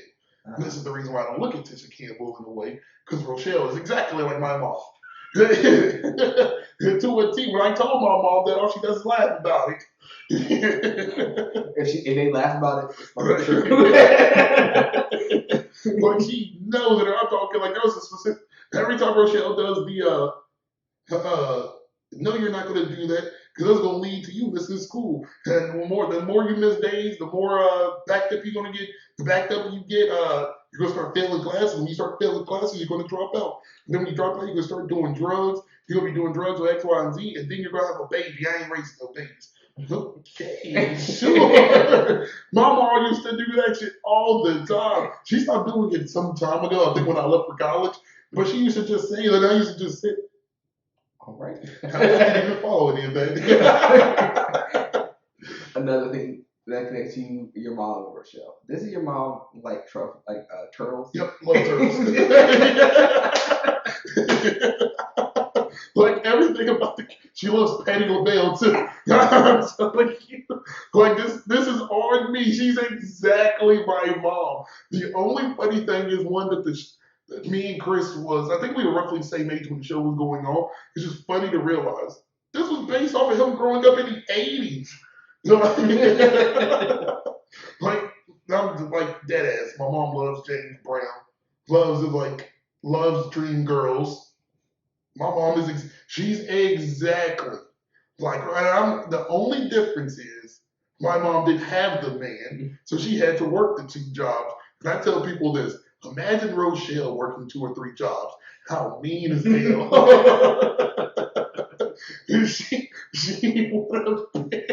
This is the reason why I don't look at Tisha Campbell in a way, because Rochelle is exactly like my mom. To a T. When I told my mom that, all she does is laugh about it. if they laugh about it, it's not true. But she knows that I'm talking like there was a specific. Every time Rochelle does the no, you're not going to do that because that's going to lead to you missing school. And the more you miss days, the more backed up you're going to get. The backed up you get, you're going to start failing classes. When you start failing classes, you're going to drop out. And then when you drop out, you're going to start doing drugs. You're going to be doing drugs with X, Y, and Z, and then you're going to have a baby. I ain't raising no babies. Okay, sure. My mom used to do that shit all the time. She stopped doing it some time ago, I think when I left for college. But she used to just say it, and I used to just sit. All right. I didn't even follow any of that. Another thing that connects you, your mom and Rochelle. This is your mom like turtles? Yep, love turtles. Like everything about she loves Patty LaBelle too. I'm telling you, like this is on me. She's exactly my mom. The only funny thing is one that me and Chris was, I think we were roughly the same age when the show was going on. It's just funny to realize this was based off of him growing up in the 80s. You know, like I'm like dead ass. My mom loves James Brown, loves Dreamgirls. My mom she's exactly like, right. The only difference is my mom didn't have the man, so she had to work the 2 jobs. And I tell people this: imagine Rochelle working 2 or 3 jobs. How mean is hell? she would have been.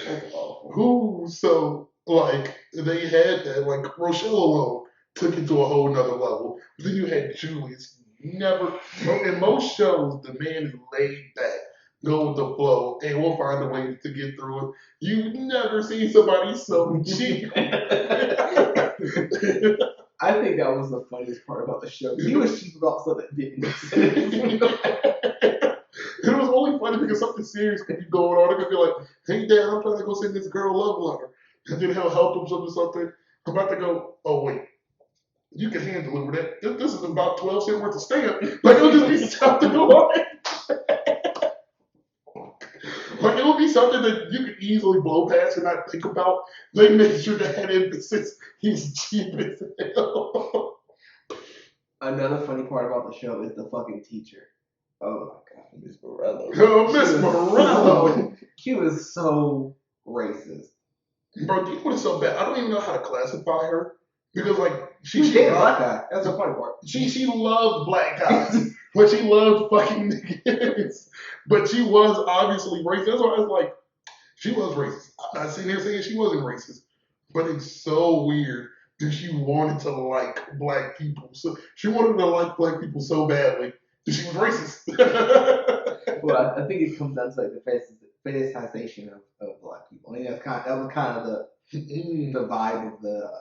That's awful. Who? So like they had that. Like Rochelle alone took it to a whole nother level. But then you had Julius. Never. In most shows, the man is laid back, go with the flow, and we'll find a way to get through it. You've never seen somebody so cheap. I think that was the funniest part about the show. He was cheap about stuff that didn't make sense. It was only funny because something serious could be going on. It could be like, hey, Dad, I'm trying to go send this girl a love letter. And then he'll help him something. I'm about to go, oh, wait. You can hand deliver that. This is about 12 cents worth of stamp. Like, it'll just be something like it would be something that you could easily blow past and not think about. They make sure to have emphasis. He's cheap as hell. Another funny part about the show is the fucking teacher. Oh my god. Miss Morello. Miss Morello. She was so racist. Bro, do you know what is so bad? I don't even know how to classify her. Because, like, She was dating a black guy. That's the funny part. She loved black guys. But she loved fucking niggas. But she was obviously racist. That's why I was like, she was racist. I'm not sitting here saying she wasn't racist. But it's so weird that she wanted to like black people. So she wanted to like black people so badly that she was racist. Well, I think it comes down to like the fetishization of black people. I mean, that was kind of the vibe of the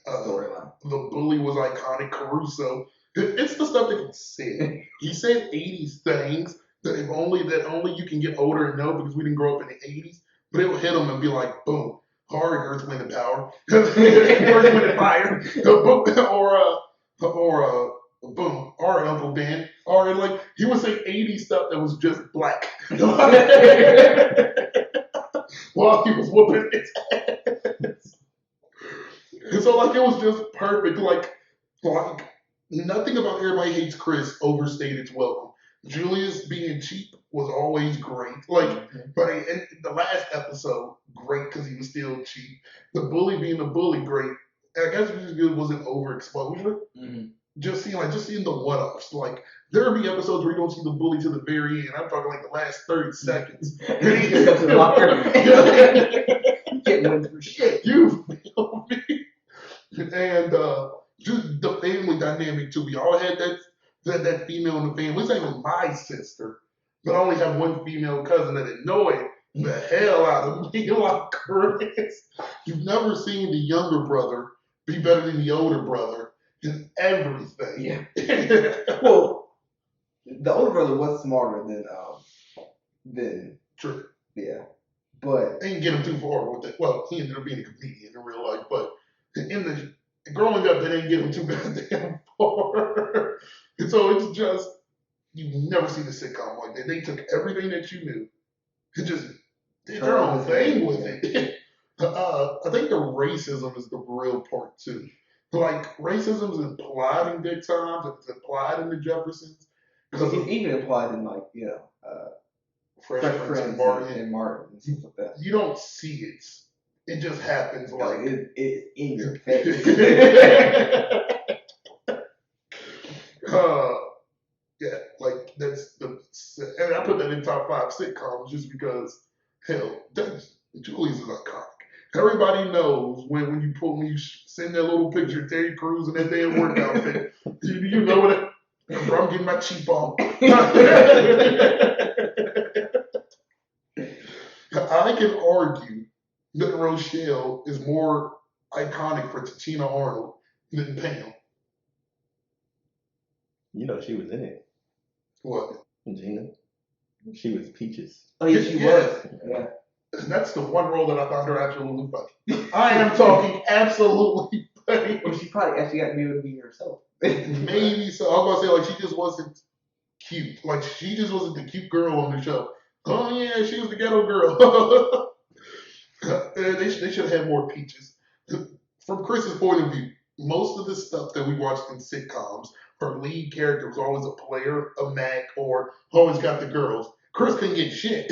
storyline. The bully was iconic. Caruso. It's the stuff that he said. He said 80s things that only you can get older and know because we didn't grow up in the 80s. But it will hit them and be like, boom, hard Earth, Wind, and Power, Earth, Wind, and Fire, or boom, or Uncle Ben, or like he would say 80s stuff that was just black while he was whooping his ass. And so like it was just perfect. Like nothing about Everybody Hates Chris overstayed its welcome. Julius being cheap was always great. Like, but in the last episode, great because he was still cheap. The bully being the bully, great. I guess it just wasn't overexposure. Just seeing the one-offs. Like, there would be episodes where you don't see the bully to the very end. I'm talking like the last 30 seconds. Getting went through shit. You feel me? And just the family dynamic too. We all had that female in the family. It's not even my sister, but I only have one female cousin that annoyed the hell out of me. Like Chris, you've never seen the younger brother be better than the older brother in everything. Yeah. Well, the older brother was smarter than True. yeah, but They didn't get him too far with it. Well, he ended up being a comedian in real life, but in the growing up, they didn't get him too goddamn far. And so it's just, you never see the sitcom like that. They took everything that you knew and just did their own thing with it. I think the racism is the real part too. Like, racism is implied in Big Times, it's implied in the Jeffersons. because it's even implied in like Fresh Fresh Prince Prince and Martin. and Martin and stuff like that. You don't see it. It just happens like It's in your face. Yeah, like that's and I put that in top 5 sitcoms just because hell, Julius is iconic. Everybody knows when you send that little picture of Terry Crews in that damn work outfit, you know what? Bro, I'm getting my cheap on. I can argue that Rochelle is more iconic for Tina Arnold than Pam. You know she was in it. What? Gina. She was Peaches. Oh yeah, she was. Yeah. That's the one role that I found her absolutely funny. I am talking absolutely funny. Well, she probably actually got to be able to be herself. Maybe so. I was gonna say like she just wasn't cute. Like she just wasn't the cute girl on the show. Oh yeah, she was the ghetto girl. They should have had more Peaches. From Chris's point of view, most of the stuff that we watched in sitcoms, her lead character was always a player, a Mac, or always got the girls. Chris couldn't get shit.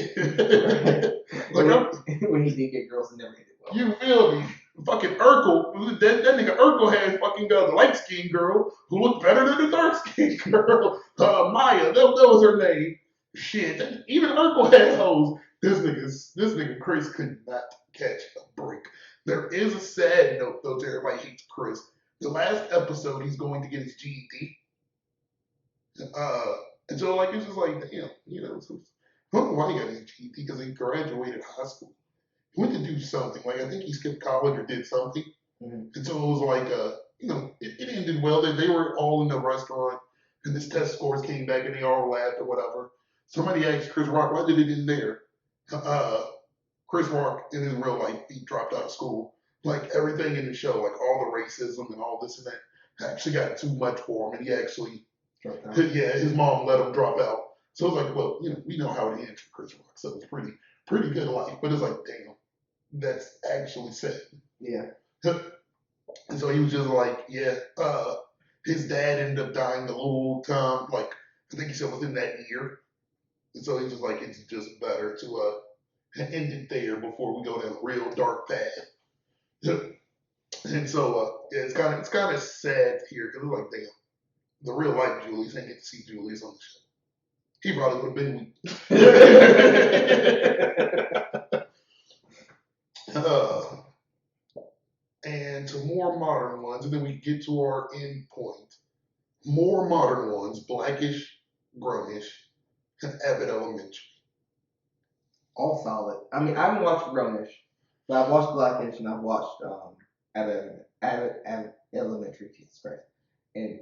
When he did get girls, he never did well. You feel me? Fucking Urkel, that nigga Urkel had fucking the light skinned girl who looked better than the dark skinned girl. Maya, that was her name. Shit, even Urkel had hoes. This nigga Chris could not catch a break. There is a sad note though to Everybody Hates Chris. The last episode, he's going to get his GED. And so like it's just like damn, so, I don't know why he got his GED because he graduated high school. He went to do something. Like I think he skipped college or did something. And so it was like it ended well. They were all in the restaurant and his test scores came back and they all laughed or whatever. Somebody asked Chris Rock, why did it end there? Chris Rock in his real life, he dropped out of school. Like everything in the show, like all the racism and all this and that, actually got too much for him, and he actually, his mom let him drop out. So it's like, well, we know how it ends for Chris Rock, so it's pretty good life. But it's like, damn, that's actually sad. Yeah. And so he was just like, yeah. His dad ended up dying a little time, like I think he said within that year. And so he's just like, it's just better to end it there before we go down a real dark path. And so yeah, it's kind of sad here because it's like, damn, the real life Julius didn't get to see Julius on the show. He probably would have been weak. And to more modern ones, and then we get to our end point. More modern ones, Blackish, Grownish, and Abbott Elementary. All solid. I mean, I haven't watched Grownish, but I've watched Blackish and I've watched Abbott Elementary, Jesus Christ, and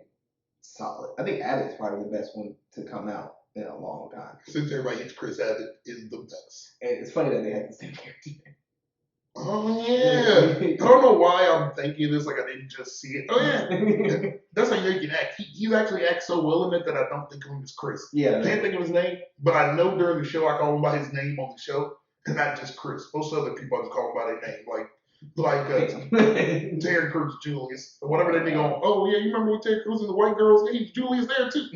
solid. I think Abbott's probably the best one to come out in a long time. Since everybody hates Chris Abbott, is the best. And it's funny that they had the same character. Oh yeah. I don't know why I'm thinking this like I didn't just see it. Oh yeah. That's how you can act. He's actually acts so well in it that I don't think of him as Chris. Yeah. I can't think of his name, but I know during the show I call him by his name on the show, and not just Chris. Most other people I just call him by their name, like Terry Crews Julius or whatever that nigga on. Oh yeah, you remember when Terry Crews and the white girls? He's Julius there too.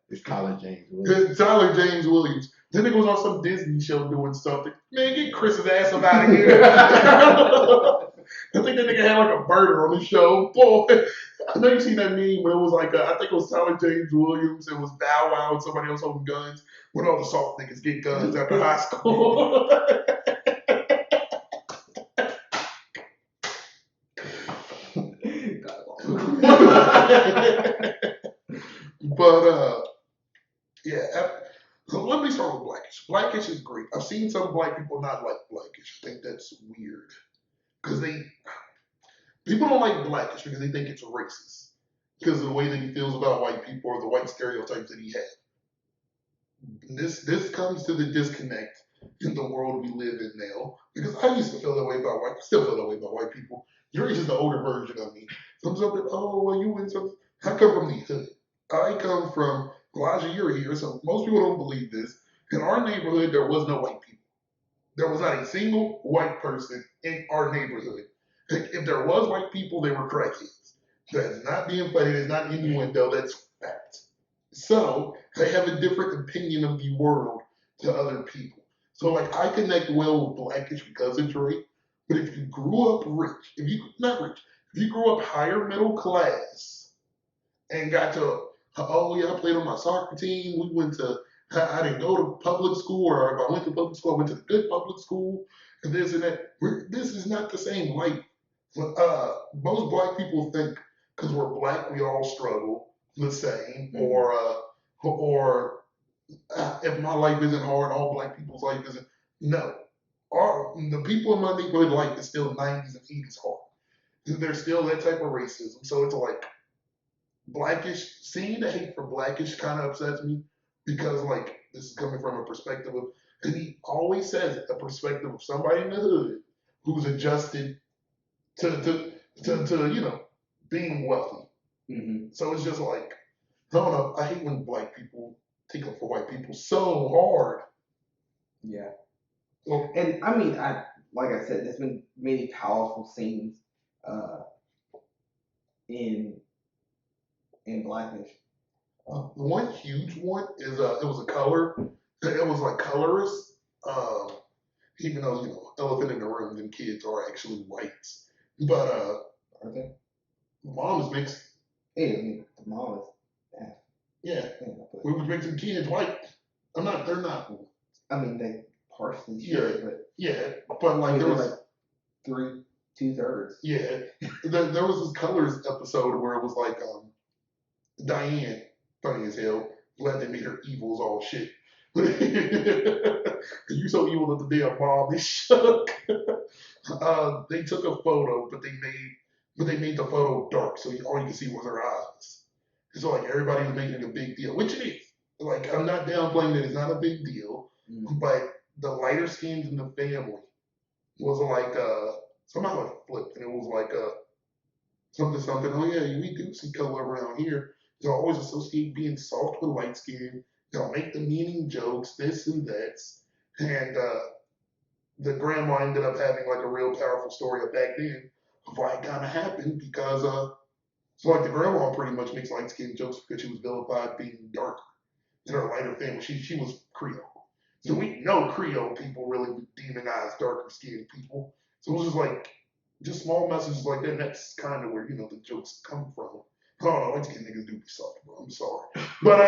It's Tyler James Williams. Tyler James Williams. Then nigga was on some Disney show doing something. Man, get Chris's ass up out of here. I think that nigga had like a burner on the show. Boy, I know you seen that meme when it was like, I think it was Tyler James Williams. It was Bow Wow and somebody else holding guns. When all the soft niggas get guns after high school. But, yeah. Let me start with Blackish. Blackish is great. I've seen some black people not like Blackish. I think that's weird. Because people don't like Blackish because they think it's racist. Because of the way that he feels about white people or the white stereotypes that he had. This comes to the disconnect in the world we live in now. Because I used to feel that way about white people. Still feel that way about white people. You're just the older version of me. Something, oh, well, you win something. I come from the hood. I come from, Elijah, you're here, so most people don't believe this. In our neighborhood, there was no white people. There was not a single white person in our neighborhood. If there was white people, they were crackheads. That's not being funny. That's not innuendo. That's fact. So I have a different opinion of the world to other people. So like I connect well with Blackish because it's Drake. But if you grew up rich, if you grew up higher middle class and got to, oh yeah, I played on my soccer team. We went to, I didn't go to public school, or if I went to public school, I went to the good public school, and this and that. This is not the same life. Most black people think because we're black, we all struggle the same, or if my life isn't hard, all black people's life isn't. No, the people in my neighborhood life is still 90s and 80s hard. There's still that type of racism. So it's like Blackish, seeing the hate for Blackish kind of upsets me because like this is coming from a perspective of, and he always says it, a perspective of somebody in the hood who's adjusted to you know, being wealthy. Mm-hmm. So it's just like, I don't know, I hate when black people take up for white people so hard. Yeah. Well, And I mean, like I said, there's been many powerful scenes in Blackish. one huge one is it was a color. It was like colorist. Even though you know, elephant in the room, them kids are actually whites. But Are they? the mom is mixed. Yeah, I mean, the mom is. Yeah, Yeah, we was mixing kids white. They're not. I mean, they partially Yeah. should, but Yeah, but I like mean, there they're was. like 2/3. Yeah, there was this colors episode where it was like Diane, funny as hell, glad they made her evils all shit. You so evil that the damn mom is shook. They took a photo, but they made the photo dark, so all you could see was her eyes. And so like everybody was making a big deal, which it is. Like I'm not downplaying that it's not a big deal, but the lighter skins in the family was like somehow it flipped, and it was like something. Oh yeah, we do see color around here. They'll always associate being soft with light skin. They'll make the meaning jokes, this and that. And the grandma ended up having like a real powerful story of back then of why it kind of happened because So like the grandma pretty much makes light skinned jokes because she was vilified being darker in her lighter family. She was Creole. So we know Creole people really demonize darker skinned people. So it was just small messages like that. And that's kind of where, the jokes come from. Oh, no, light skinned niggas do be soft, bro. I'm sorry. But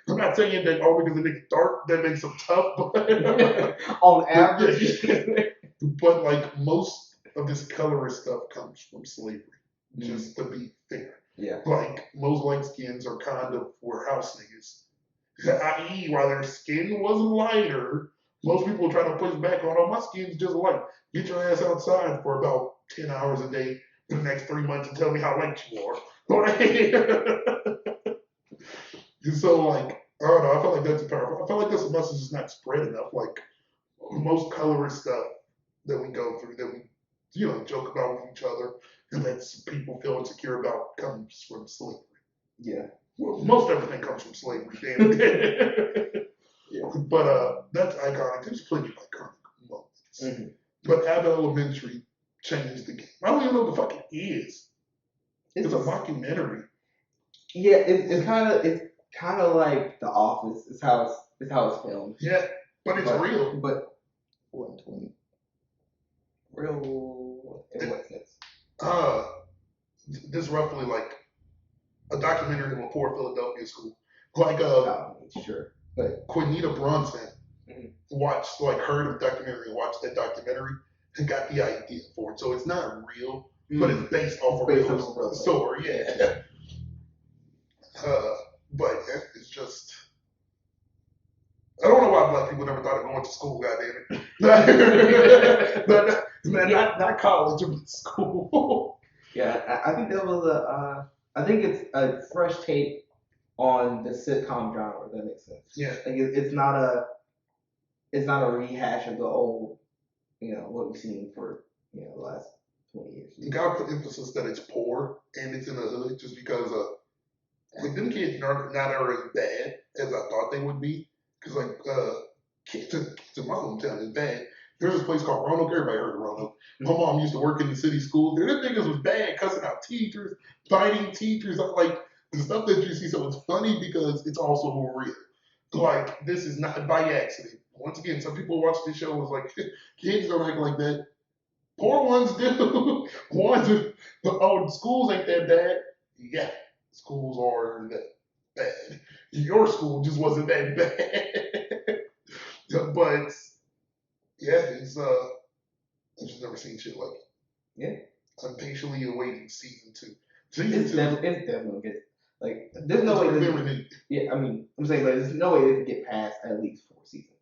I'm not saying that because the niggas dark, that makes them tough. But on average. but like most of this colorist stuff comes from slavery, just to be fair. Yeah. Like most light skins are kind of were house niggas. I.e., while their skin was lighter, most people try to push back on, oh, my skin's just light. Get your ass outside for about 10 hours a day for the next 3 months and tell me how light you are. And so, like, I don't know, I feel like that's powerful. I feel like this message is not spread enough. Like, most colorist stuff that we go through, that we, joke about with each other, and that people feel insecure about comes from slavery. Yeah. Well, most everything comes from slavery, damn it. Yeah. But that's iconic. There's plenty of iconic moments. Mm-hmm. But Abbott Elementary changed the game. I don't even know what the fuck it is. It's a mockumentary. Yeah, it's kind of like The Office. It's how it's filmed. Yeah, but it's real. But 120. Real in what sense? This roughly like a documentary of a poor Philadelphia school. Like sure. But Quinita Brunson heard of the documentary and watched that documentary and got the idea for it. So it's not real, but it's based off a real story. Yeah. But yeah, it's just. I don't know why black people never thought of going to school, goddamn it. not college, but school. Yeah, I think that was I think it's a fresh take on the sitcom genre. If that makes sense. Yeah. Like it's not a rehash of the old, what we've seen for the last 20 years. You gotta put emphasis that it's poor and it's in the hood, just because them kids are not as bad as I thought they would be. Because kids in my hometown is bad. There's this place called Roanoke. Everybody heard of Roanoke. My mom used to work in the city school. Them niggas was bad, cussing out teachers, fighting teachers. Like, the stuff that you see, so it's funny because it's also real. Like, this is not by accident. Once again, some people watch this show and was like, kids don't act like that. Poor ones do. Schools ain't that bad. Yeah, schools are that bad. Your school just wasn't that bad. But yeah, it's I've just never seen shit like it. Yeah. I'm patiently awaiting season 2. It's definitely good. Like, there's no way. Yeah, I mean, I'm saying, but there's no way they can get past at least 4 seasons.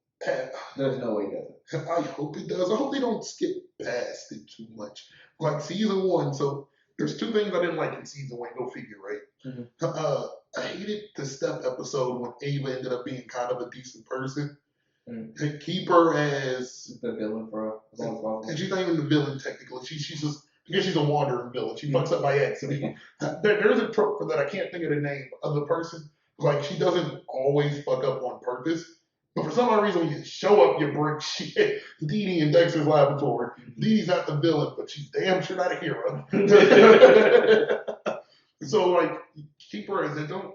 There's no way it doesn't. I hope it does. I hope they don't skip past it too much. Like season 1, so there's 2 things I didn't like in season 1. Go figure, right? Mm-hmm. I hated the step episode when Ava ended up being kind of a decent person. And keep her as the villain for as long as possible. And she's not even the villain technically. She's just, I guess she's a wandering villain. She fucks up by accident. There's a trope for that. I can't think of the name of the person. Like, she doesn't always fuck up on purpose. But for some odd reason, when you show up, you break shit. Dee Dee in Dexter's laboratory. Dee Dee's not the villain, but she's damn sure not a hero. So, like, keep her as it don't.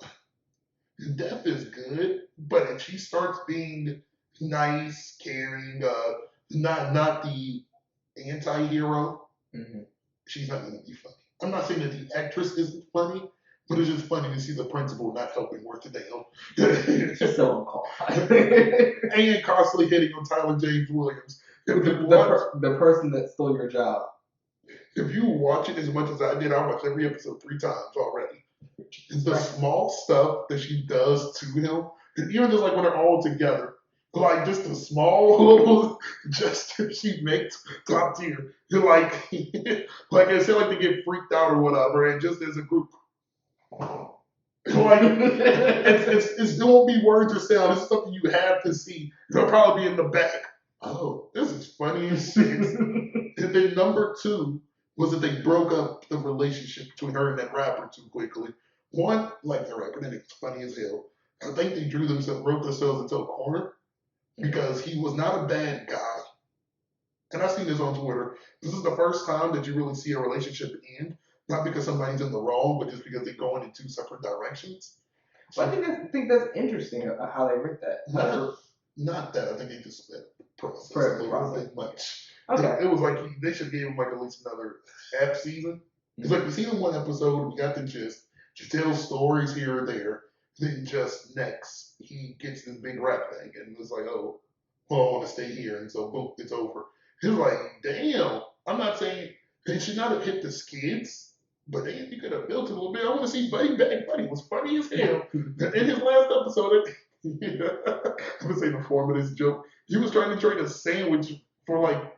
Death is good, but if she starts being nice, caring, not the anti-hero, she's not going to be funny. I'm not saying that the actress isn't funny, but it's just funny to see the principal not helping worth a damn. She's so unqualified. And constantly hitting on Tyler James Williams. The person that stole your job. If you watch it as much as I did, I watched every episode 3 times already. It's the small stuff that she does to him, and even just like when they're all together, like just the small little gestures she makes, top tier. You're like I said, like they get freaked out or whatever, and just as a group, like it won't be words or sound. It's something you have to see. It'll probably be in the back. Oh, this is funny as shit. And then number 2 was that they broke up the relationship between her and that rapper too quickly. One, like the rapper, then it's funny as hell. I think they wrote themselves into a corner because he was not a bad guy. And I've seen this on Twitter. This is the first time that you really see a relationship end Not because somebody's in the wrong, but just because they're going in two separate directions. Well, I think that's interesting how they wrote that. Not that. I think they just split process a Process. little bit much. Okay. It was like they should give him like at least another half season. It's like the season 1 episode, we got the gist. Just tell stories here or there. Then just next, he gets this big rap thing, and it's like, oh, well, I want to stay here, and so boom, it's over. He was like, damn. I'm not saying they should not have hit the skids. But then you could have built it a little bit. I want to see Buddy back. Buddy was funny as hell. In his last episode, I would say the form of this joke, he was trying to trade a sandwich for like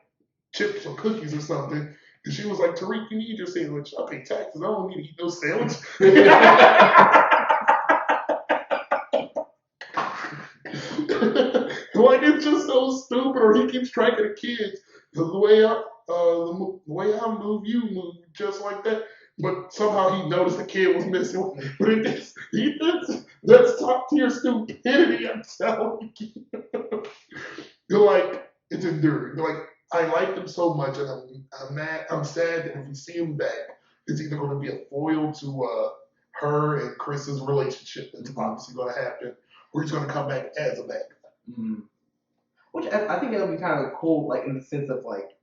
chips or cookies or something. And she was like, Tariq, you need your sandwich. I pay taxes. I don't need to eat no sandwich. Like, it's just so stupid. Or he keeps track of the kids. The way I move, you move just like that. But somehow he noticed the kid was missing. But that's top tier stupidity, I'm telling you. You're like, it's enduring. You're like, I like him so much, and I'm sad that if we see him back, it's either going to be a foil to her and Chris's relationship that's obviously going to happen, or he's going to come back as a bad guy. Mm-hmm. Which I think it'll be kind of cool, like in the sense of like,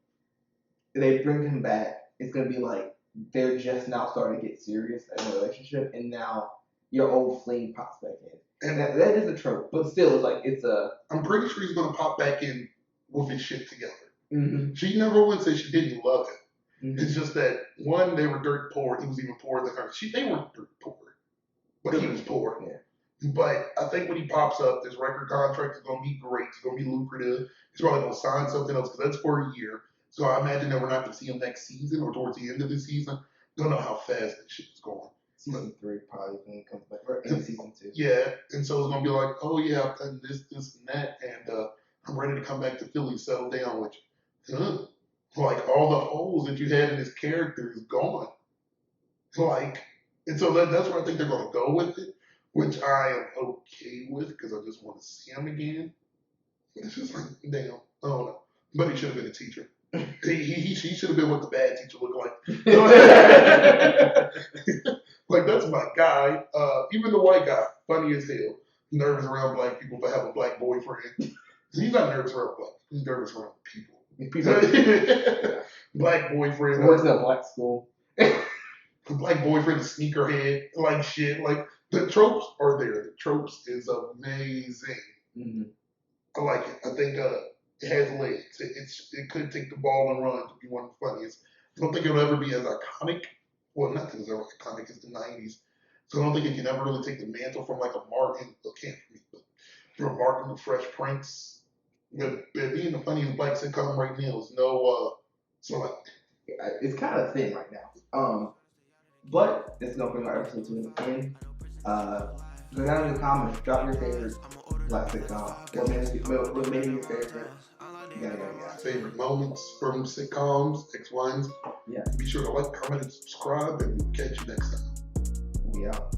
if they bring him back, it's going to be like, they're just now starting to get serious in a relationship, and now your old fling pops back in. And that is a trope, but still, it's like, it's a... I'm pretty sure he's going to pop back in with his shit together. Mm-hmm. She never once said she didn't love him. Mm-hmm. It's just that, one, they were dirt poor. He was even poorer than her. They weren't dirt poor, but he was poor. Yeah. But I think when he pops up, this record contract is going to be great. It's going to be lucrative. He's probably going to sign something else because that's for a year. So I imagine that we're not going to see him next season or towards the end of the season. Don't know how fast that shit is going. Season 3 probably when it comes back. Or in season 2. Yeah, and so it's going to be like, oh yeah, I've done this, and that, and I'm ready to come back to Philly, settle down with you. Like, all the holes that you had in his character is gone. Like, and so that's where I think they're going to go with it, which I am okay with because I just want to see him again. It's just like, damn, I don't know. But he should have been a teacher. He should have been what the bad teacher looked like. Like, that's my guy. Even the white guy, funny as hell. Nervous around black people but have a black boyfriend. He's not nervous around black people. He's nervous around people. Black boyfriend. Works at a black school. Black boyfriend, a sneakerhead, like shit. Like, the tropes are there. The tropes is amazing. Mm-hmm. I like it. I think it has legs. It could take the ball and run to be one of the funniest. I don't think it'll ever be as iconic. Well, nothing is ever iconic as the 90s. So I don't think it can ever really take the mantle from like a Martin. Well, can't for me, but from Martin to Fresh Prince. But being the funniest black sitcom right now is no. So like, it's kind of thin right now. But it's gonna bring our episode to an end. Go down in the comments. Drop your favorite black sitcom. What made your favorite? Yeah. Favorite moments from sitcoms, X, Y, and Z. Yeah. Be sure to like, comment, and subscribe, and we'll catch you next time. We out.